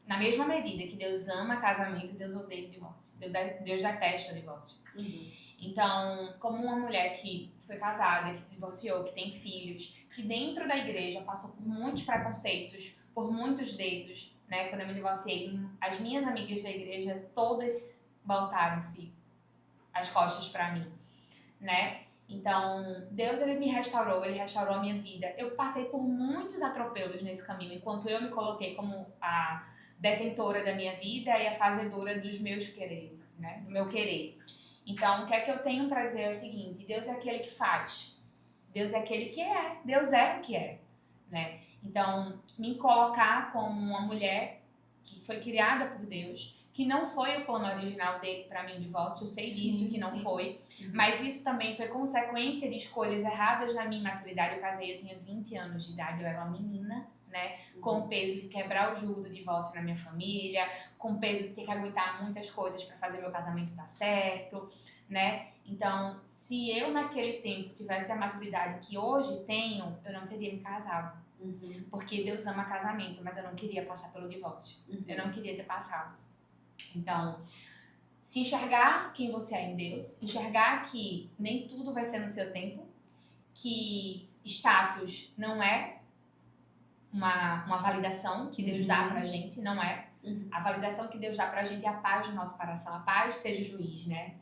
Na mesma medida que Deus ama casamento, Deus odeia o divórcio. Deus detesta o divórcio. Então, como uma mulher que foi casada, que se divorciou, que tem filhos, que dentro da igreja passou por muitos preconceitos, por muitos dedos, né? Quando eu me divorciei, as minhas amigas da igreja, todas voltaram-se as costas pra mim, né? Então, Deus, ele me restaurou, ele restaurou a minha vida. Eu passei por muitos atropelos nesse caminho, enquanto eu me coloquei como a detentora da minha vida e a fazedora dos meus querer, né? Do meu querer. Então, o que é que eu tenho pra dizer é o seguinte, Deus é aquele que faz. Deus é aquele que é. Deus é o que é, né? Então, me colocar como uma mulher que foi criada por Deus, que não foi o plano original dele para mim o divórcio, eu sei disso, que não foi, mas isso também foi consequência de escolhas erradas na minha maturidade. Eu casei, eu tinha 20 anos de idade, eu era uma menina, né, com o peso de quebrar o jugo do divórcio na minha família, com o peso de ter que aguentar muitas coisas para fazer meu casamento dar certo, né? Então, se eu naquele tempo tivesse a maturidade que hoje tenho, eu não teria me casado. Porque Deus ama casamento, mas eu não queria passar pelo divórcio. Eu não queria ter passado. Então, se enxergar quem você é em Deus, enxergar que nem tudo vai ser no seu tempo, que status não é uma validação que Deus dá pra gente, não é. A validação que Deus dá pra gente é a paz do nosso coração, a paz seja o juiz, né,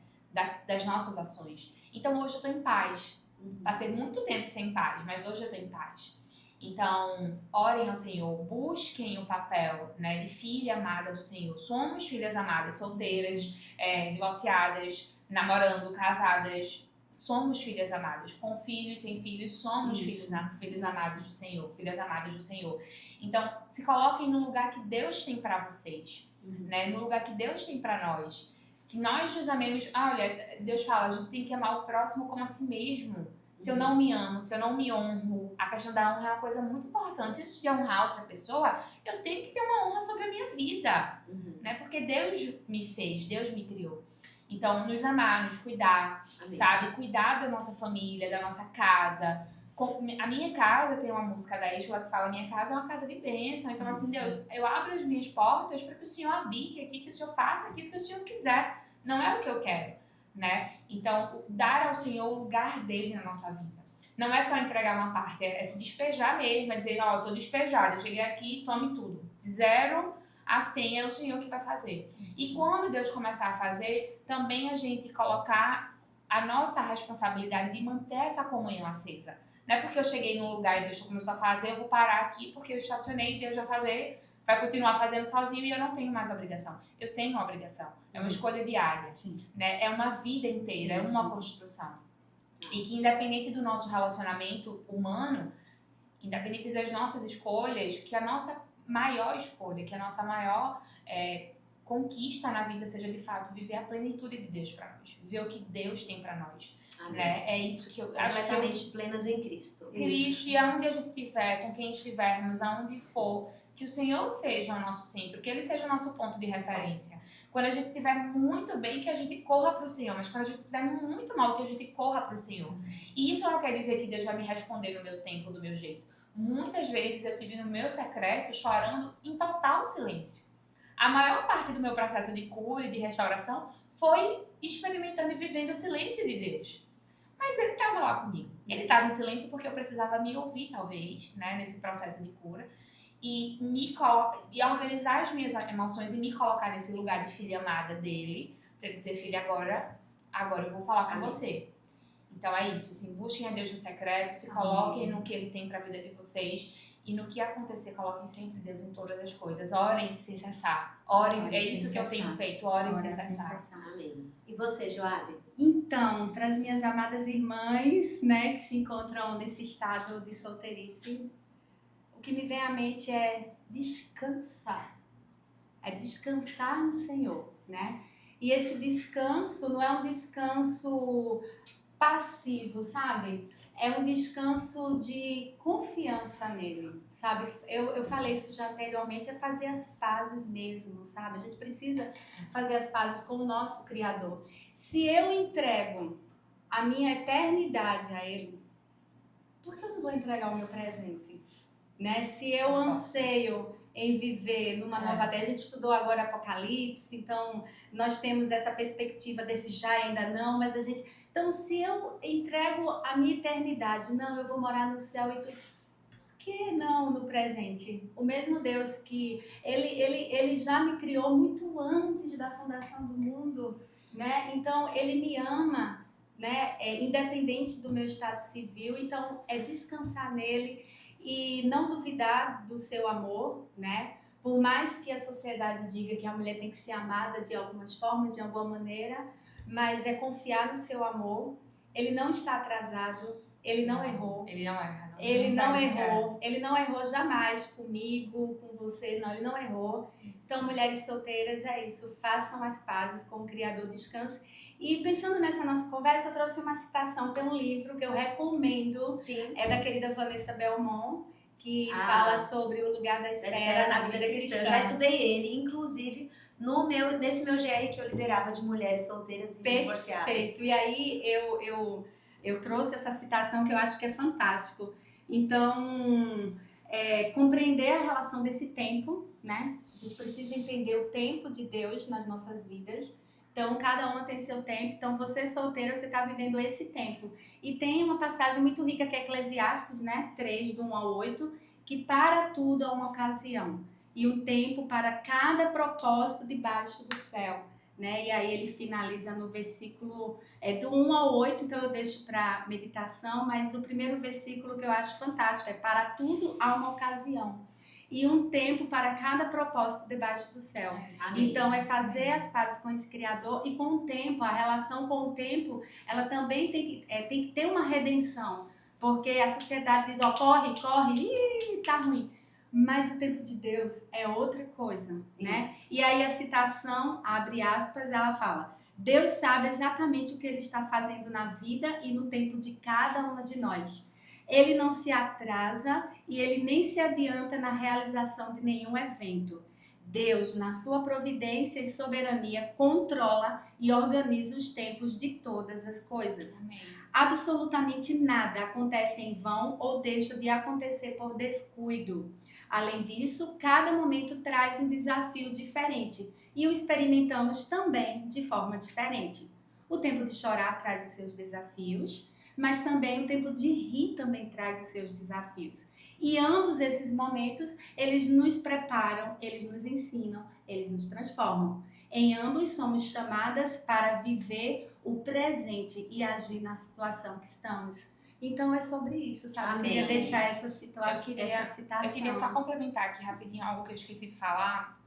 das nossas ações. Então, hoje eu tô em paz. Passei muito tempo sem paz, mas hoje eu tô em paz. Então, orem ao Senhor, busquem o papel, né, de filha amada do Senhor. Somos filhas amadas, solteiras, divorciadas, namorando, casadas. Somos filhas amadas, com filhos, sem filhos, somos filhos amados do Senhor, filhas amadas do Senhor. Então, se coloquem no lugar que Deus tem para vocês, né, no lugar que Deus tem para nós. Que nós nos amemos. Olha, Deus fala, a gente tem que amar o próximo como a si mesmo. Se eu não me amo, se eu não me honro, a questão da honra é uma coisa muito importante. Antes de honrar outra pessoa, eu tenho que ter uma honra sobre a minha vida, né? Porque Deus me fez, Deus me criou. Então, nos amar, nos cuidar, sabe? Cuidar da nossa família, da nossa casa. A minha casa, tem uma música da Isla que fala, minha casa é uma casa de bênção. Então, assim, Deus, eu abro as minhas portas para que o Senhor habite aqui, que o Senhor faça aqui o que o Senhor quiser. Não é o que eu quero, né? Então, dar ao Senhor o lugar dele na nossa vida. Não é só entregar uma parte, é se despejar mesmo, é dizer, ó, eu tô despejada, eu cheguei aqui, tome tudo. De 0 a 100 é o Senhor que vai fazer. E quando Deus começar a fazer, também a gente colocar a nossa responsabilidade de manter essa comunhão acesa. Não é porque eu cheguei num lugar e Deus começou a fazer, eu vou parar aqui porque eu estacionei e Deus vai fazer, vai continuar fazendo sozinho e eu não tenho mais obrigação. Eu tenho uma obrigação. É uma escolha diária. Né? É uma vida inteira, é uma construção. E que independente do nosso relacionamento humano, independente das nossas escolhas, que a nossa maior escolha, que a nossa maior conquista na vida seja de fato viver a plenitude de Deus para nós, viver o que Deus tem para nós. Né? É isso que eu acho que completamente plenas em Cristo. Cristo, e aonde a gente estiver, com quem estivermos, aonde for, que o Senhor seja o nosso centro, que Ele seja o nosso ponto de referência. Quando a gente estiver muito bem, que a gente corra para o Senhor, mas quando a gente estiver muito mal, que a gente corra para o Senhor. E isso não quer dizer que Deus vai me responder no meu tempo, do meu jeito. Muitas vezes eu estive no meu secreto chorando em total silêncio. A maior parte do meu processo de cura e de restauração foi experimentando e vivendo o silêncio de Deus. Mas Ele estava lá comigo. Ele estava em silêncio porque eu precisava me ouvir, talvez, né, nesse processo de cura. E organizar as minhas emoções e me colocar nesse lugar de filha amada dele, para ele dizer, filha, agora eu vou falar com você. Então é isso, assim, busquem a Deus no secreto, se coloquem no que Ele tem para a vida de vocês, e no que acontecer, coloquem sempre Deus em todas as coisas. Orem sem cessar. Orem, é isso que eu tenho feito, orem sem cessar. Amém. E você, Joabe? Então, para as minhas amadas irmãs, né, que se encontram nesse estado de solteirice, o que me vem à mente é descansar. É descansar no Senhor, né? E esse descanso não é um descanso passivo, sabe? É um descanso de confiança nele, sabe? Eu falei isso já anteriormente, é fazer as pazes mesmo, sabe? A gente precisa fazer as pazes com o nosso Criador. Se eu entrego a minha eternidade a Ele, por que eu não vou entregar o meu presente? Né? Se eu anseio em viver numa nova terra, a gente estudou agora Apocalipse, então nós temos essa perspectiva desse já e ainda não, mas a gente... Então, se eu entrego a minha eternidade, não, eu vou morar no céu e tudo, por que não no presente? O mesmo Deus que ele já me criou muito antes da fundação do mundo, né? Então, Ele me ama, né? Independente do meu estado civil, então é descansar nele e não duvidar do seu amor, né? Por mais que a sociedade diga que a mulher tem que ser amada de algumas formas, de alguma maneira, mas é confiar no seu amor. Ele não está atrasado, ele não errou. Ele não erra. Ele não errou. Ele não errou jamais comigo, com você, não. Ele não errou. Isso. Então, mulheres solteiras, é isso. Façam as pazes com o Criador, descanse. E pensando nessa nossa conversa, eu trouxe uma citação. Tem um livro que eu recomendo. Sim. É da querida Vanessa Belmont, que fala sobre o lugar da espera na vida cristã. Eu já estudei ele, inclusive, nesse meu GR que eu liderava de mulheres solteiras e divorciadas. Perfeito. E aí eu trouxe essa citação que eu acho que é fantástico. Então, compreender a relação desse tempo, né? A gente precisa entender o tempo de Deus nas nossas vidas. Então, cada uma tem seu tempo. Então, você solteiro, você está vivendo esse tempo. E tem uma passagem muito rica que é Eclesiastes, né? 3, do 1 ao 8, que para tudo há uma ocasião. E um tempo para cada propósito debaixo do céu. Né? E aí ele finaliza no versículo do 1 ao 8, então eu deixo para meditação, mas o primeiro versículo que eu acho fantástico é: para tudo há uma ocasião e um tempo para cada propósito debaixo do céu. Amém. Então é fazer as pazes com esse Criador e com o tempo, a relação com o tempo, ela também tem que ter uma redenção, porque a sociedade diz, corre, tá ruim. Mas o tempo de Deus é outra coisa, né? E aí a citação, abre aspas, ela fala: Deus sabe exatamente o que Ele está fazendo na vida e no tempo de cada uma de nós. Ele não se atrasa e Ele nem se adianta na realização de nenhum evento. Deus, na sua providência e soberania, controla e organiza os tempos de todas as coisas. Amém. Absolutamente nada acontece em vão ou deixa de acontecer por descuido. Além disso, cada momento traz um desafio diferente e o experimentamos também de forma diferente. O tempo de chorar traz os seus desafios, mas também o tempo de rir também traz os seus desafios. E ambos esses momentos, eles nos preparam, eles nos ensinam, eles nos transformam. Em ambos somos chamadas para viver o presente e agir na situação que estamos. Então é sobre isso, sabe? Amém. Eu queria deixar essa situação, essa citação. Eu queria só complementar aqui rapidinho algo que eu esqueci de falar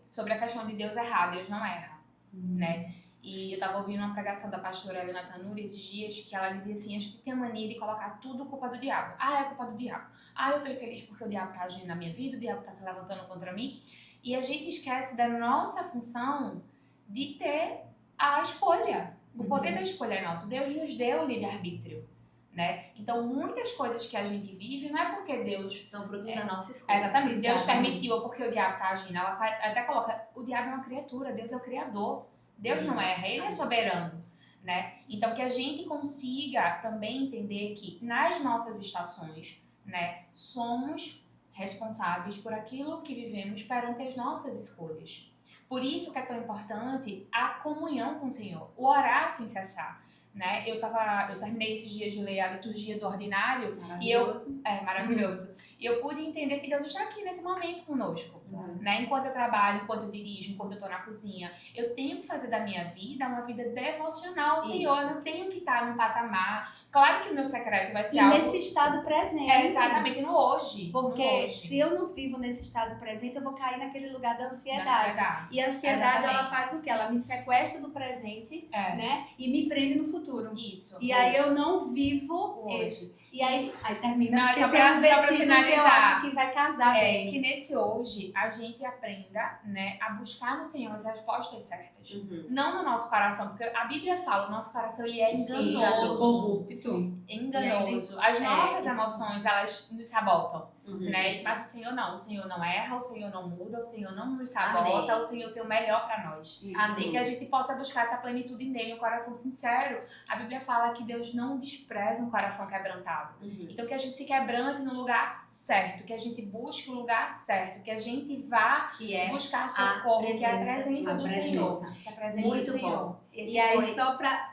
sobre a questão de Deus errar, Deus não erra, né? E eu tava ouvindo uma pregação da pastora Helena Tanuri esses dias, que ela dizia assim, a gente tem a mania de colocar tudo culpa do diabo. Ah, é culpa do diabo. Ah, eu tô infeliz porque o diabo tá agindo na minha vida, o diabo tá se levantando contra mim. E a gente esquece da nossa função de ter a escolha. O poder da escolha é nosso. Deus nos deu o livre-arbítrio, né? Então, muitas coisas que a gente vive não é porque Deus... São frutos da nossa escolha. Exatamente. Deus permitiu ou porque o diabo tá agindo. Ela até coloca, o diabo é uma criatura, Deus é o criador. Deus não erra, ele é soberano, né? Então, que a gente consiga também entender que nas nossas estações, né, somos responsáveis por aquilo que vivemos perante as nossas escolhas. Por isso que é tão importante a comunhão com o Senhor, o orar sem cessar, né? Eu terminei esses dias de ler a liturgia do ordinário maravilhoso. E eu pude entender que Deus está aqui nesse momento conosco, né? Enquanto eu trabalho, enquanto eu dirijo, enquanto eu estou na cozinha, eu tenho que fazer da minha vida uma vida devocional ao Senhor. Eu não tenho que estar num patamar. Claro que o meu secreto vai ser algo... nesse estado presente. Exatamente, no hoje. Porque no hoje. se eu não vivo nesse estado presente, eu vou cair naquele lugar da ansiedade. E a ansiedade, ela faz o quê? Ela me sequestra do presente, né? E me prende no futuro. Isso. E aí eu não vivo hoje. E aí termina. Não, porque só tem um versículo pra finalizar. que eu acho que vai casar bem. Que nesse hoje a gente aprenda, né, a buscar no Senhor as respostas certas. Não no nosso coração, porque a Bíblia fala, o nosso coração ele é enganoso. Corrupto. Enganoso. As nossas emoções, elas nos sabotam. Né? Mas o Senhor não erra, o Senhor não muda, o Senhor não nos sabota, Amém. o Senhor tem o melhor para nós. Amém. E que a gente possa buscar essa plenitude nele, um coração sincero. A Bíblia fala que Deus não despreza um coração quebrantado. Então que a gente se quebrante no lugar certo, que a gente busque o lugar certo, que a gente vá buscar socorro, que é a presença do Senhor. Que é a presença Muito do Senhor. bom. E aí, só pra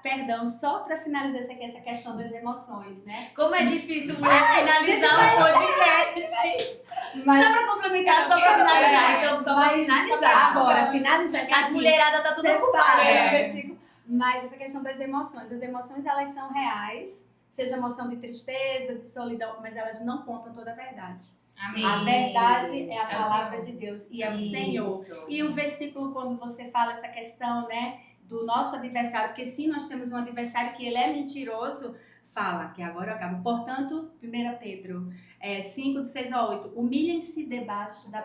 finalizar essa questão das emoções, né? Como é difícil mulher finalizar um podcast. Mas, só pra complementar, só pra finalizar. Então, só pra finalizar. Agora, finalizar aqui. As mulheradas tá tudo ocupada. Mas essa questão das emoções. As emoções, elas são reais. Seja emoção de tristeza, de solidão, mas elas não contam toda a verdade. Amém. A verdade é a palavra de Deus e é o Senhor. E o versículo, quando você fala essa questão, né, do nosso adversário, porque sim, nós temos um adversário que ele é mentiroso, fala, que agora eu acabo. Portanto, 1 Pedro 5, de 6 a 8, humilhem-se debaixo da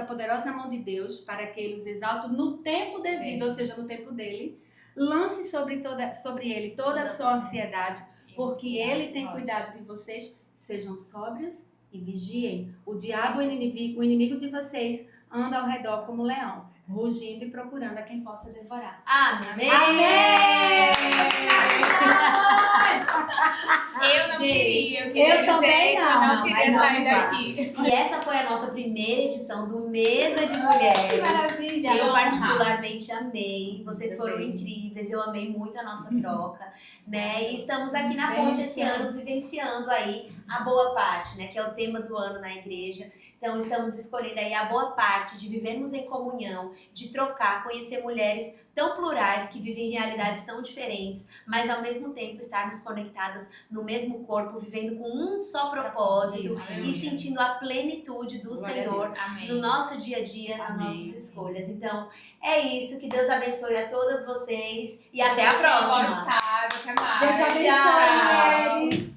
poderosa mão de Deus, para que ele os exalte no tempo devido, ou seja, no tempo dele. Lance sobre ele toda a sua ansiedade, porque ele tem cuidado de vocês. Sejam sóbrios e vigiem. O diabo, o inimigo de vocês, anda ao redor como um leão, rugindo e procurando a quem possa devorar. Amém! Eu não queria, eu também não queria sair daqui. E essa foi a nossa primeira edição do Mesa de Mulheres. Que maravilha! Eu particularmente amei, vocês foram incríveis, eu amei muito a nossa troca, né? E estamos aqui na Ponte esse ano, vivenciando aí a boa parte, né? Que é o tema do ano na igreja. Então estamos escolhendo aí a boa parte de vivermos em comunhão, de trocar, conhecer mulheres tão plurais que vivem realidades tão diferentes, mas ao mesmo tempo estarmos conectadas no mesmo corpo, vivendo com um só propósito e sentindo a plenitude do Senhor no nosso dia a dia, nas nossas escolhas. Então é isso, que Deus abençoe a todas vocês e até a próxima. Gostado, até mais. Deus abençoe, mulheres!